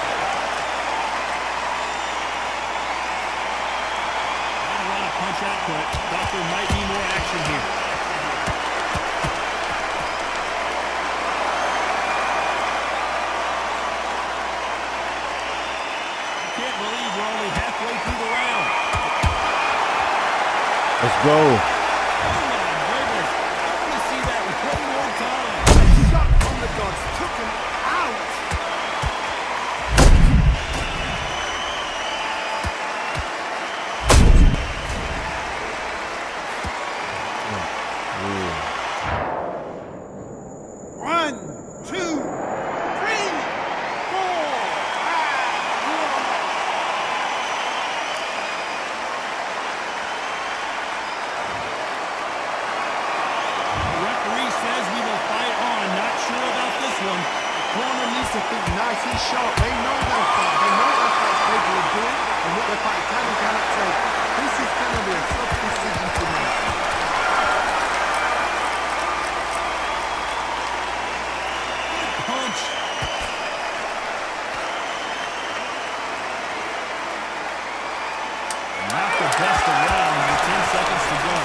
Punch output. Thought there might be more action here. I can't believe we're only halfway through the round. Let's go. Oh my goodness. I want to see that one more time. Shot from the gods. Took him out. Nice and sharp. They know their fight. They know their fight's capable of doing and what their fight can and cannot take. This is going to be a tough decision to make. Punch. Not the best around with 10 seconds to go.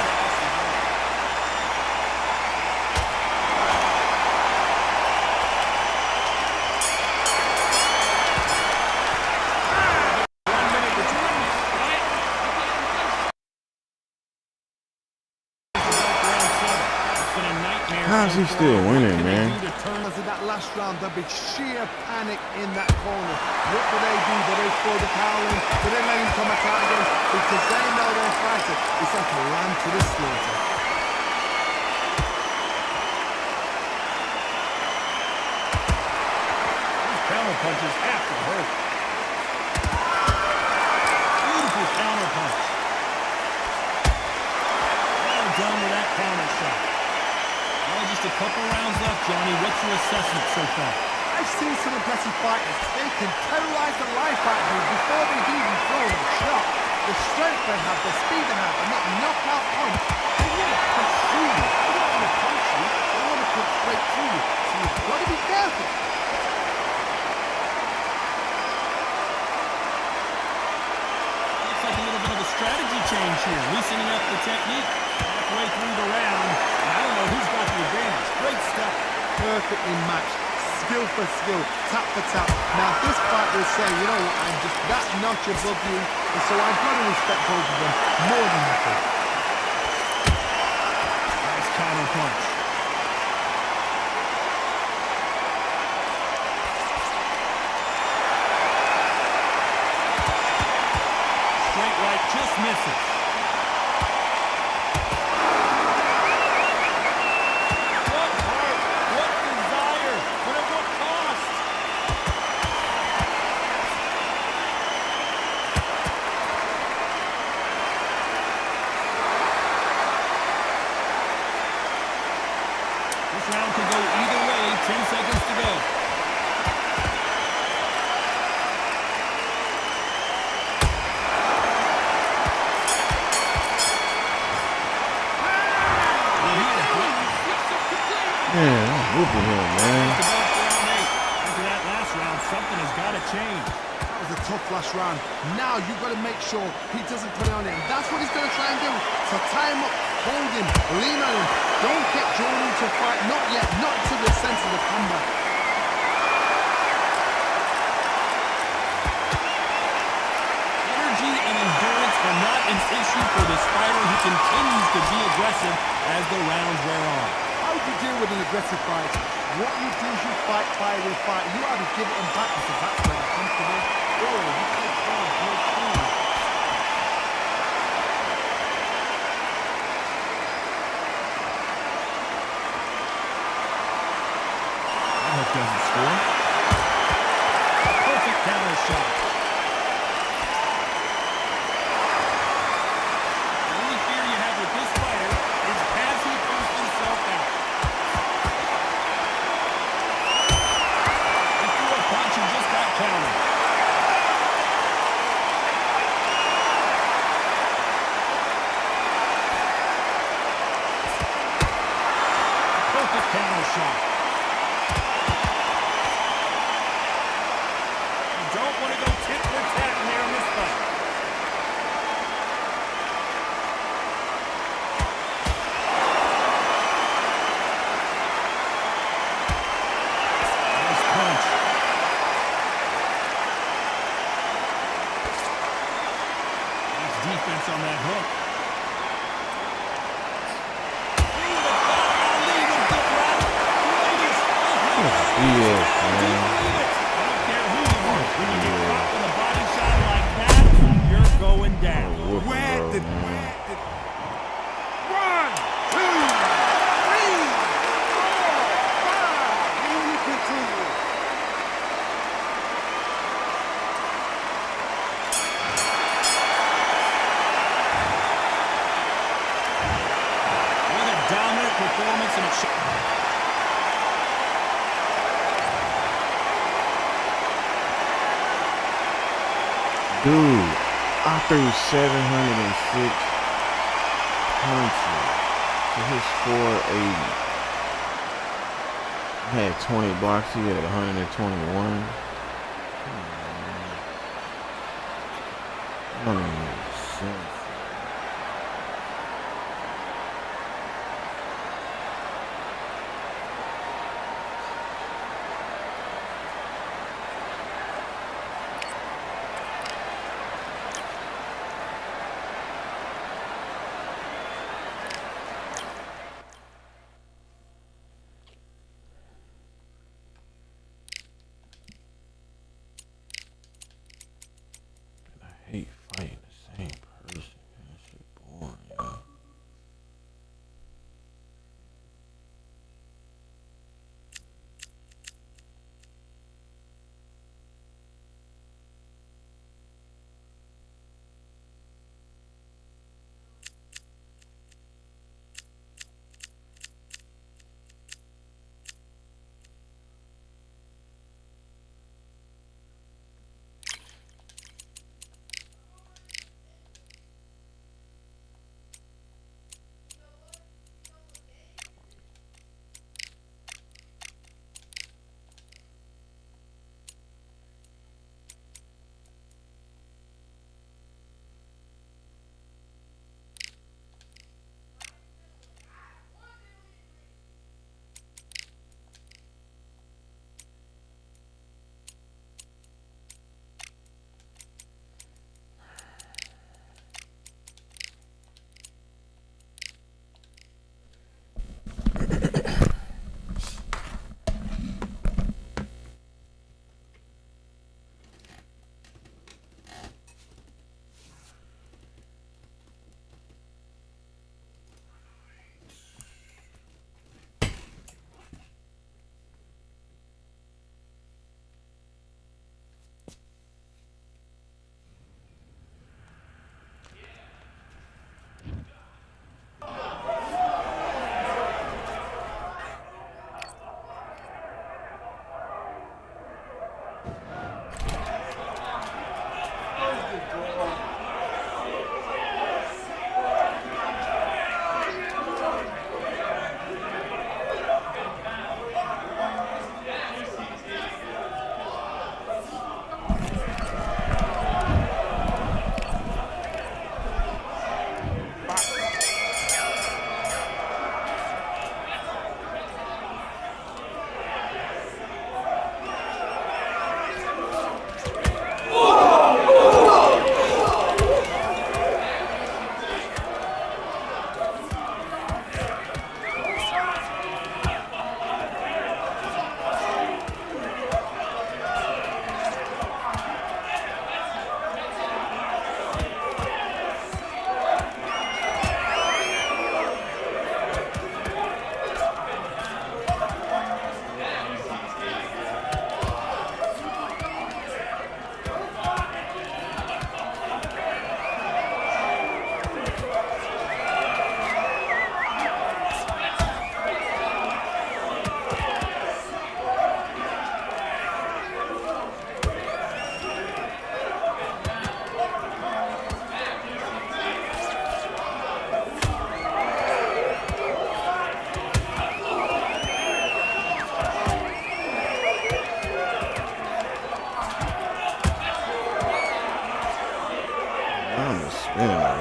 How's he still winning, man? Because of that last round, there'll be sheer panic in that corner. What do? Do they throw the towel in? Do they let him come back out again? Because they know their fighter is like a lamb to the slaughter. These counter punches have to hurt. Beautiful counter punch. Well done with that counter shot. Well, just a couple rounds left, Johnny. What's your assessment so far? I've seen some impressive fighters. They can terrorize the life out of you before they've even thrown a shot. The strength they have, the speed they have, and that knockout punch, they want to punch through you. They don't want to punch you. They want to punch straight through you. So you've got to be careful. Looks like a little bit of a strategy change here, loosening up the technique. Halfway through the round, and I don't know who's got the advantage. Great stuff. Perfectly matched. Skill for skill, tap for tap. Now this fight will say, you know what, I'm just that notch above you, and so I've got to respect both of them more than nothing. Nice counter punch. Straight right just misses. Round could go either way. 10 seconds to go. Man, I'm whooping him, man. After that last round, something has got to change. That was a tough last round. Now you've got to make sure he doesn't put it on him. That's what he's going to try and do. So tie him up, hold him, lean on him. Don't get drawn into a fight. Not yet. Not until the sense of the combat. Energy and endurance are not an issue for this fighter who continues to be aggressive as the rounds wear on. How do you deal with an aggressive fight? What you do is you fight fire with fight. You either give it him back because that's where it comes from, or you take down your team. That hook doesn't score. Perfect counter shot. The only fear you have with this fighter is has he pushed himself out. He threw a punch and just got countered. Perfect counter shot. You don't want to go tit for tat here in this fight. Nice punch. Nice defense on that hook. BS, man. When you get caught with a body shot like that, you're going down. Whooping, Where bro, did... man. 1, 2, 3, 4, 5. And we continue. Another dominant performance and a shot. Dude, I threw 706 punches to his 480. I had 20 blocks, he had 121. That don't even make sense. I hate fighting.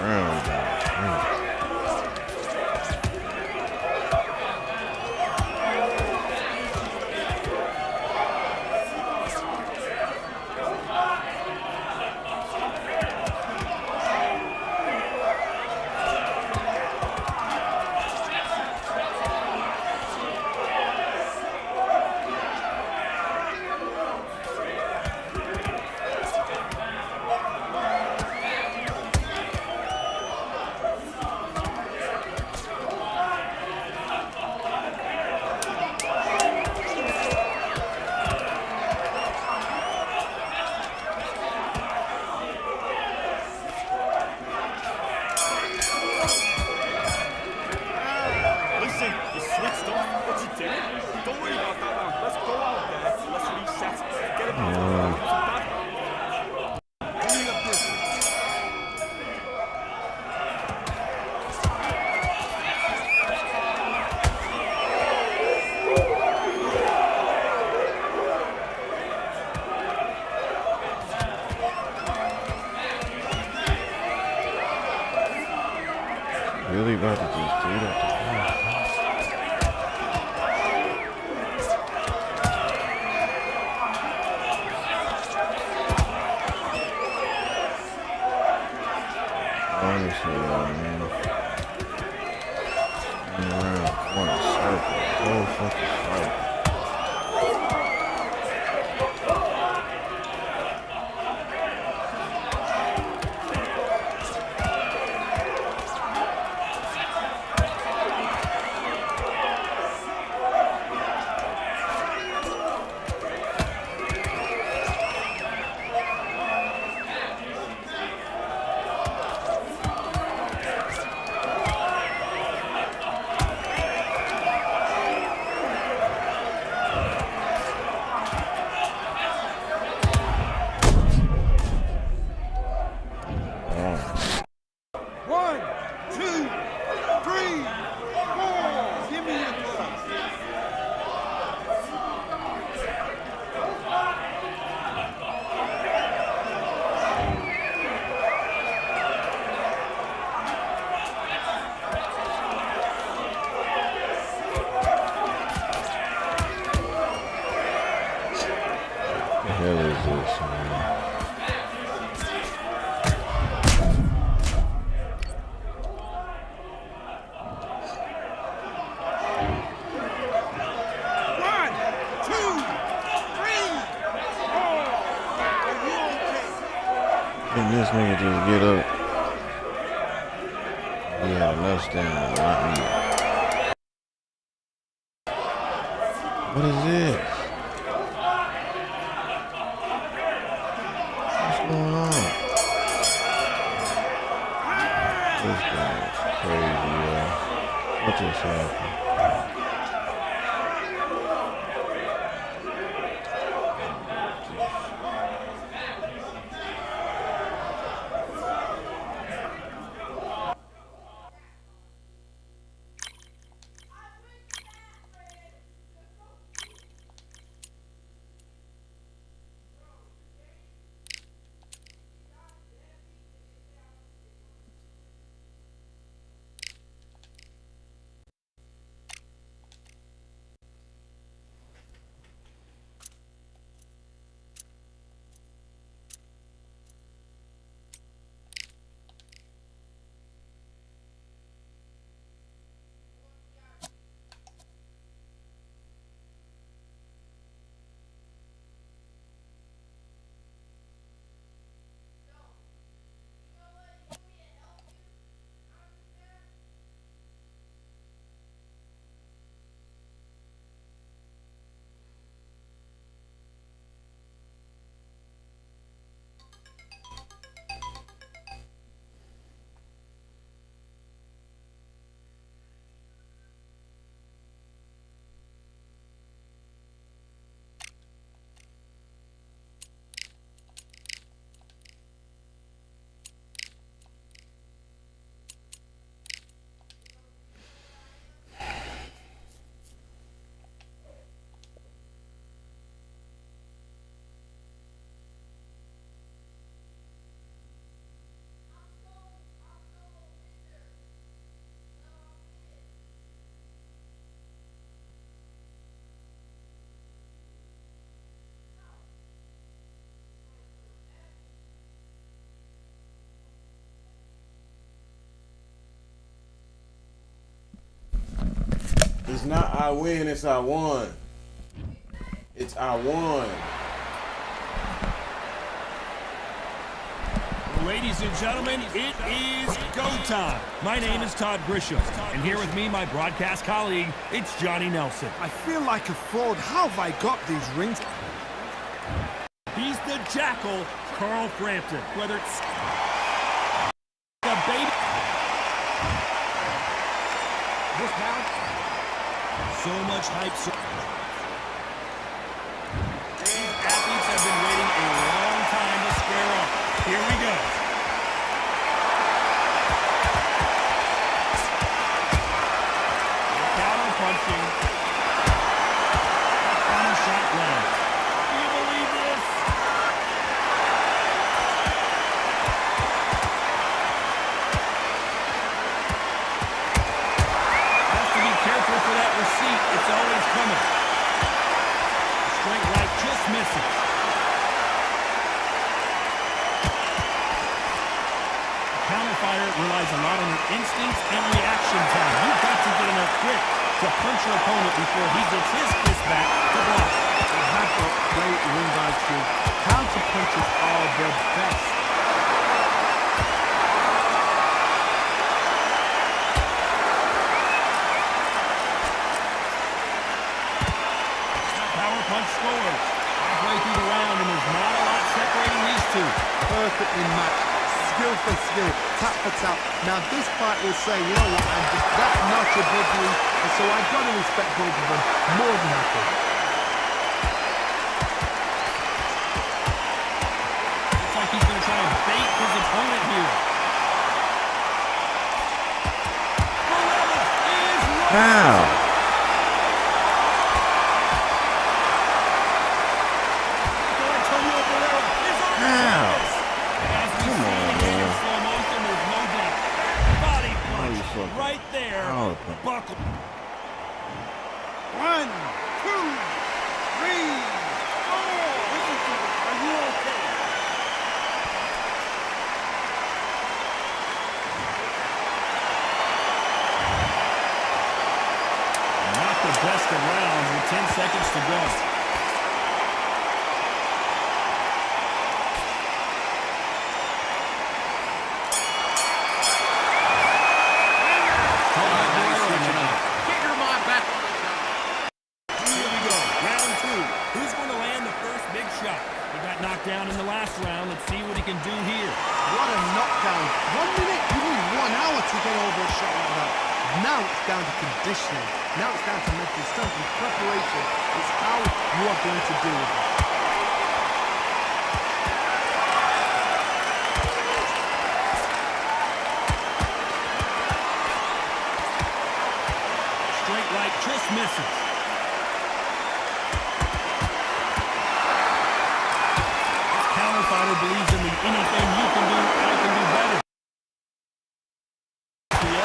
round, though. Listen, you switched off. What you doing? Don't worry about that now. Let's go out there. Let's reset. Get it back. Clean up this. Really about to just do that. Honestly, man. Running around one circle, whole fucking circle. One, two, three, four. Give me your gloves. What the hell is this, man? One, two, three, four. Are you okay? Didn't this nigga just get up? He had enough stamina to knock me out. What is this? What's going on? This guy is crazy, yo. What just happened? It's not I win, it's I won. It's I won. Ladies and gentlemen, it is go time. My name is Todd Grisham, and here with me, my broadcast colleague, it's Johnny Nelson. I feel like a fraud. How have I got these rings? He's the Jackal, Carl Frampton. Whether it's the baby... Dismount. So much hype. These athletes have been waiting a long time to square up. Here we go. Counter punching. Counter shot lands. Do you believe this? Has to be careful for that receipt. It's always coming. Straight right just misses. Counter fighter relies a lot on your instincts and reaction time. You've got to get in there quick to punch your opponent before he gets his fist back to block. They have got great ring IQ. Counter punches are the best. Power punch scores. Halfway through the round, and there's not a lot separating these two. Perfectly matched. Skill for skill, tap for tap. Now this fight will say, you know what, I'm just that notch above you, and so I've got to respect both of them more than happy. Looks like he's going to try and bait his opponent here. How? How? Come on, man. Slow motion, there's no doubt. Body punch fucking right there. power punch. Buckle. 1, 2, 3, 4. Listen to me. Are you okay? Not the best of rounds with 10 seconds to go. Get your mind back on the job. Here we go. Round two. Who's going to land the first big shot? He got knocked down in the last round. Let's see what he can do here. What a knockdown. 1 minute, you need 1 hour to get over a shot like that. Now it's down to conditioning. Now it's down to mental strength and preparation. It's how you are going to deal with it. Straight right just misses. This counter fighter believes in the anything you can do, I can do better.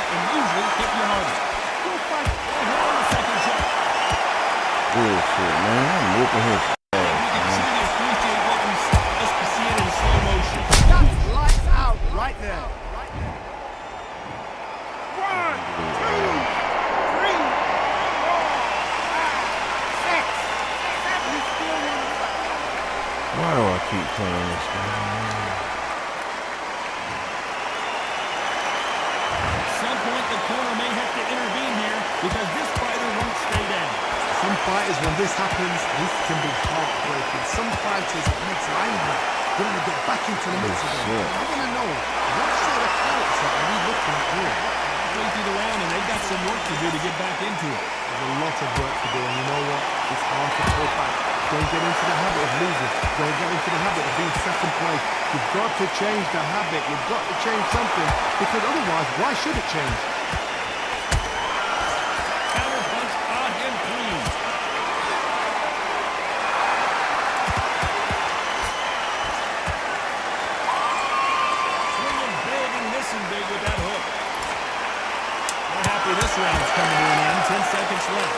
And usually hit you harder. Go fight. Hold on a second shot. Bullshit, man. I'm whooping his ass, You can man. truly appreciate what we just to see it in slow motion. That's lights out right there. 1, 2, 3, 4, 5, 6, 7. He's still in the fight. Why do I keep playing this game? At some point, the corner may have to intervene here because this fighter won't stay down. Some fighters, when this happens, this can be heartbreaking. Some fighters, it makes them angry. They want to get back into the mix again. shit. I want to know, what sort of character are we looking at here? Halfway through the round, and they've got some work to do to get back into it. There's a lot of work to do, and you know what? It's hard to pull back. Don't get into the habit of losing. Don't get into the habit of being second place. You've got to change the habit. You've got to change something, because otherwise, why should it change? Counter punch on him clean. Swinging big and missing big with that hook. We're happy this round's coming to an end. 10 seconds left.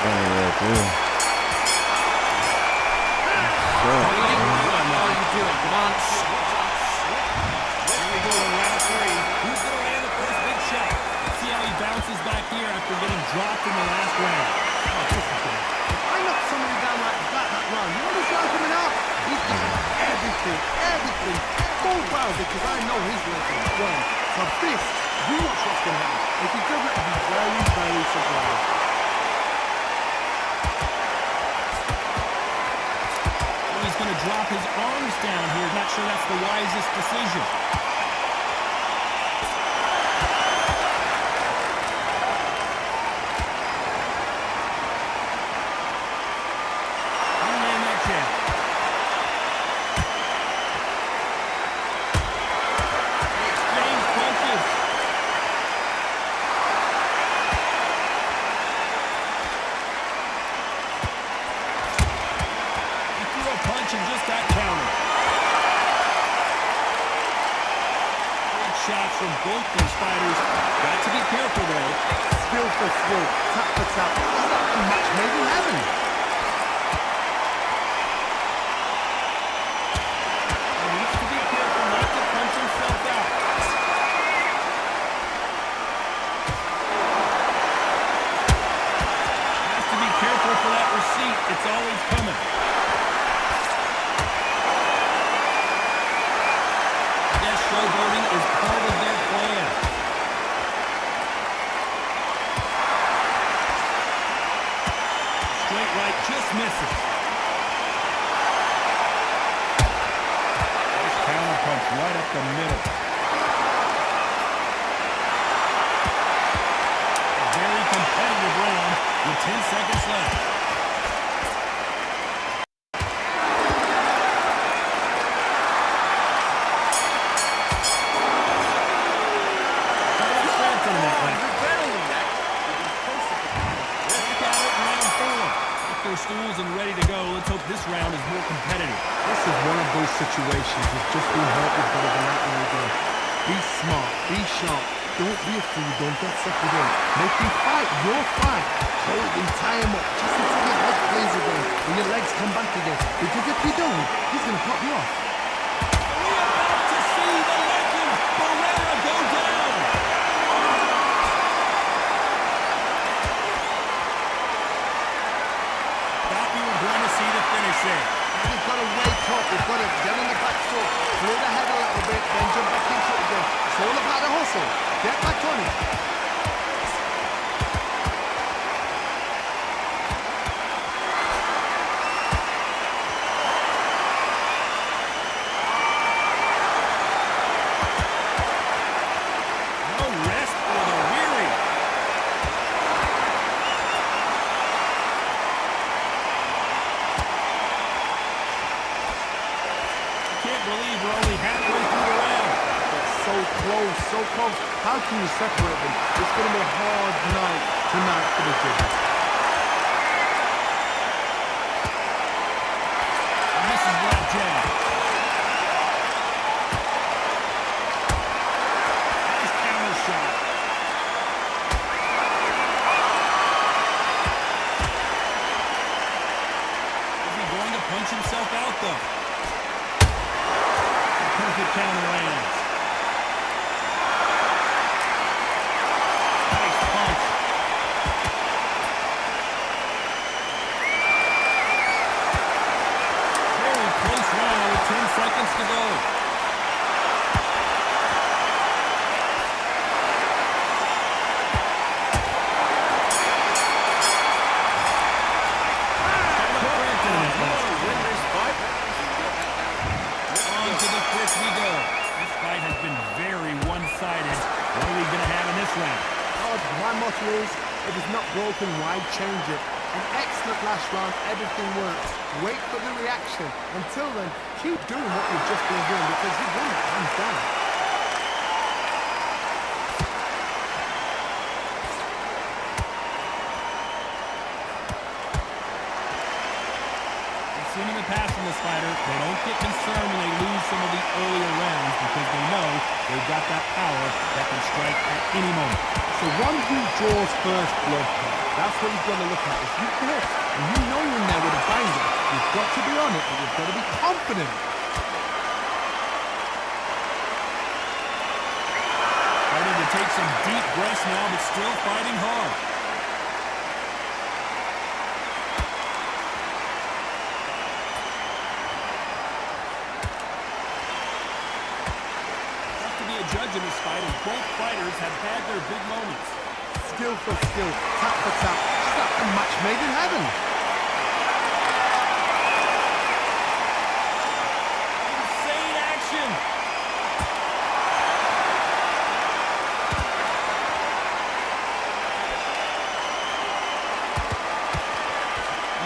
Right there. What are you doing? Come on. Here we go in round thinking, go well, because I know he's working well. So this, you watch what's going to happen. If he doesn't, I'll be very, very surprised. He's going to drop his arms down here. Not sure that's the wisest decision. Land that jab. Exchange punches. He threw a punch and just got countered. Great shots from both these fighters. Got to be careful though. Skill for skill, tap for tap. It's like a match made in heaven. He needs to be careful not to punch himself out. Has to be careful for that receipt. It's always coming. I guess showboating is part of their plan. Straight right just misses. Nice counter punch right up the middle. A very competitive round with 10 seconds left. Strength in that one. Back at it, round 4. Off their stools and ready to go. Let's hope this round is more competitive. This is one of those situations you've just been hurt with by the right way again. Be smart, be sharp, don't be a fool, don't get suckered in. Make him fight your fight. Hold him, tie him up, just until your leg plays again, and your legs come back again. Because if you don't, he's going to pop you off. We're about to see the legend Barrera go down. Thought we were going to see the finish there. We've got to wake up, we've got to get on the back foot, clear the head a little bit, then jump back into it again. It's all about the hustle. Get back on it. No rest for the weary. I can't believe we're only halfway through the round. So close, so close. How can you separate them? It's going to be a hard night tonight for the judges. And this is left jab. Nice counter shot. Is he going to punch himself out though? Perfect counter lands. Nice punch. Very close round with 10 seconds to go. On to the fifth we go. This fight has been very one-sided. What are we going to have in this round? My motto is, if it's not broken, why change it? An excellent last round, everything works. Wait for the reaction. Until then, keep doing what you've just been doing because you've won it hands down. We've seen in the past from this fighter, they don't get concerned when they lose some of the earlier rounds because they know they've got that power that can strike at any moment. So one who draws first blood, that's what you've got to look at. If you hit and you know you're in there with a banger, you've got to be on it, but you've got to be confident. Starting to take some deep breaths now, but still fighting hard. judge in this fight, and both fighters have had their big moments. Skill for skill, tap for tap. Just like a match made in heaven. Insane action.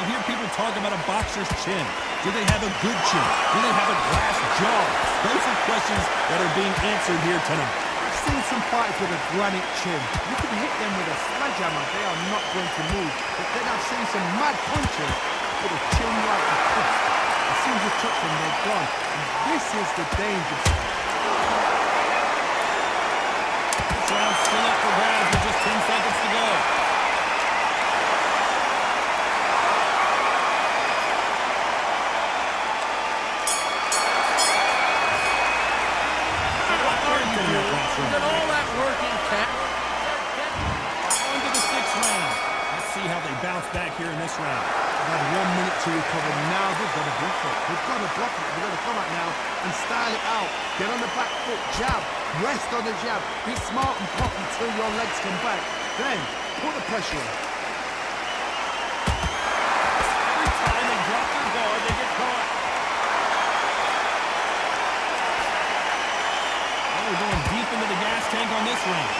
You hear people talk about a boxer's chin. Do they have a good chin? Do they have a glass jaw? Those are questions that are being answered here tonight. I've seen some fighters with a granite chin. You can hit them with a sledgehammer, they are not going to move. But then I've seen some mad punchers with a chin like a fist. As soon as you touch them, they're gone. And this is the danger. This round's still up for grabs with just 10 seconds to go. Did all that work in cap? On to the 6th round. Let's see how they bounce back here in this round. They had 1 minute to recover. Now they've got to bluff it. They've got to block it. They've got to come out now and style it out. Get on the back foot, jab, rest on the jab. Be smart and pop until your legs come back. Then put the pressure on. Every time they drop their guard, they get caught. Well, we're going deep into the gas tank on this round.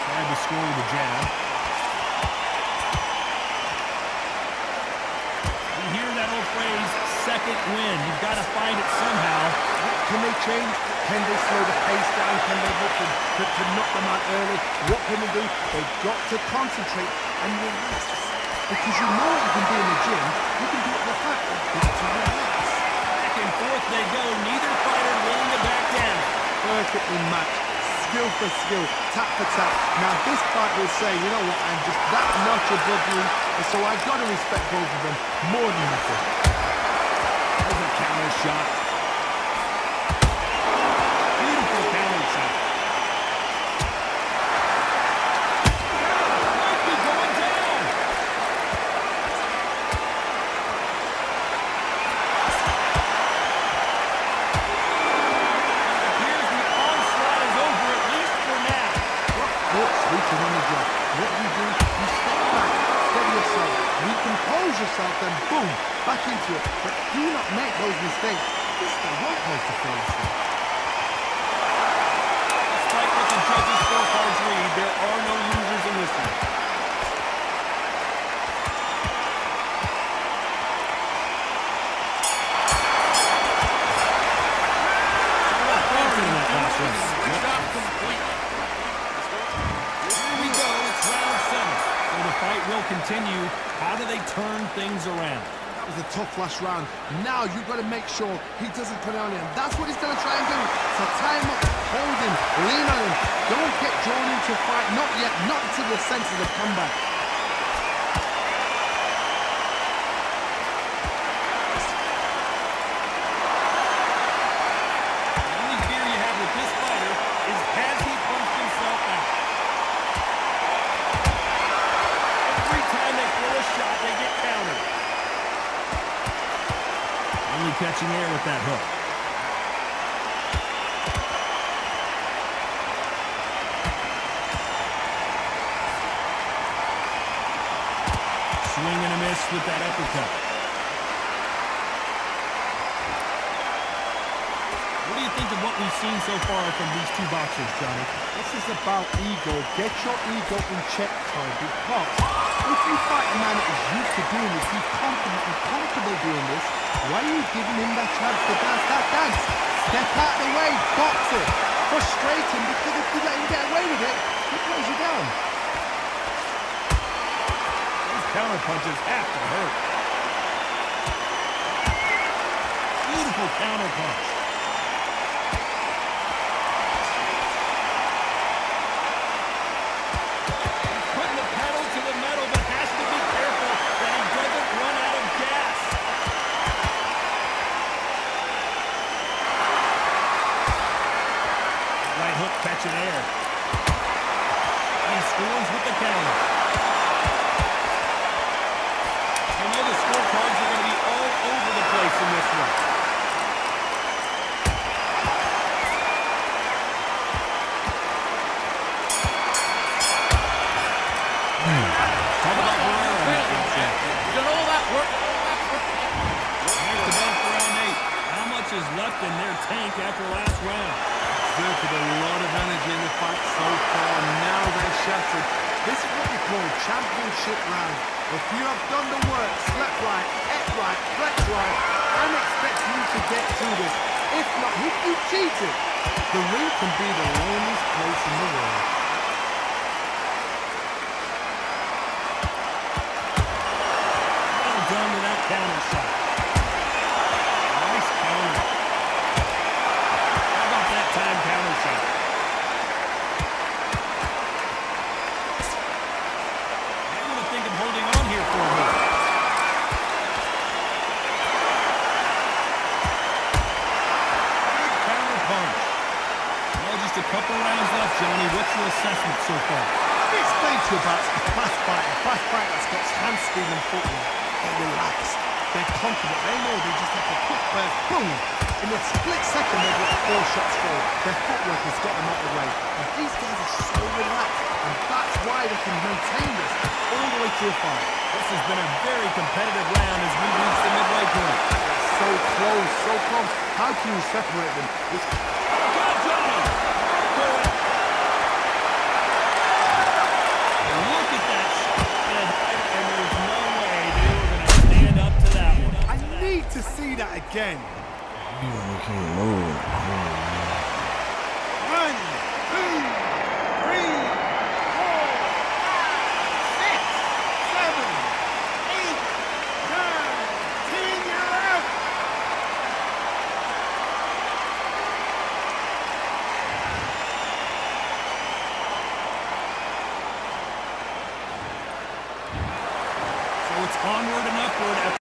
Tried to score with a jab. You hear that old phrase, second win. You've got to find it somehow. Can they change? Can they slow the pace down? Can they look to knock them out early? What can they do? They've got to concentrate and relax. Because you know what you can do in the gym. You can do it in the fight. You've got to relax. Back and forth they go. Neither fighter willing to back down. Perfectly matched. Skill for skill. Tap for tap. Now this fight will say, you know what, I'm just that notch above you. And so I've got to respect both of them more than nothing. There's a counter shot. Beautiful counter shot. Might be going down. Appears the onslaught is over, at least for now. What's reaching on the job? What do? You step back, steady yourself, recompose yourself, then boom, back into it. But do not make those mistakes. This is the wrong place to fail. Despite what the judges' scorecards read, there are no losers in this one. Switched up completely. Here we go, it's round 7. So the fight will continue. How do they turn things around? That was a tough last round. Now you've got to make sure he doesn't cut on him. That's what he's going to try and do. So tie him up, hold him, lean on him. Don't get drawn into a fight. Not yet, not until the senses have come back. The only fear you have with this fighter is has he punched himself out? Every time they throw a shot, they get countered. Only catching air with that hook. Swing and a miss with that uppercut. What do you think of what we've seen so far from these two boxers, Johnny? This is about ego. Get your ego in check, Carl, because if you fight a man that is used to doing this, he's confident and comfortable doing this, why are you giving him that chance to dance that dance? Step out of the way, box it, frustrate him, because if you let him get away with it, he throws you down. Those counter punches have to hurt. Beautiful counter punch. Putting the pedal to the metal, but has to be careful that he doesn't run out of gas. Right hook catching air. And he scores with the counter. left in their tank after last round. Exerted a lot of energy in the fight so far. Now they're shattered. This is what we call championship round. If you have done the work, slept right, ate right, flexed right, I'm expecting you to get through this. If not, if you cheated, the ring can be the loneliest place in the world. Well done with that counter shot. Nice counter. How about that time counter shot? They want to think of holding on here for a minute. Good counter punch. Well, just a couple rounds left, Johnny. What's your assessment so far? Let me explain to you about a fast fighter. A fast fighter that's got hand speed and footwork. They're relaxed. They're confident. They know they just have to put their boom. In a split second, they get 4 shots forward. Their footwork has got them out of the way. And these guys are so relaxed. And that's why they can maintain this all the way to a fight. This has been a very competitive round as we reach the midway point. So close, so close. How can you separate them? It's Got Johnny! Look at that shot. And there's no way they were going to stand up to that one. I need to see that again. You can't move. 1, 2, 3, 4, 5, 6, 7, 8, 9, 10, you're out. So it's onward and upward at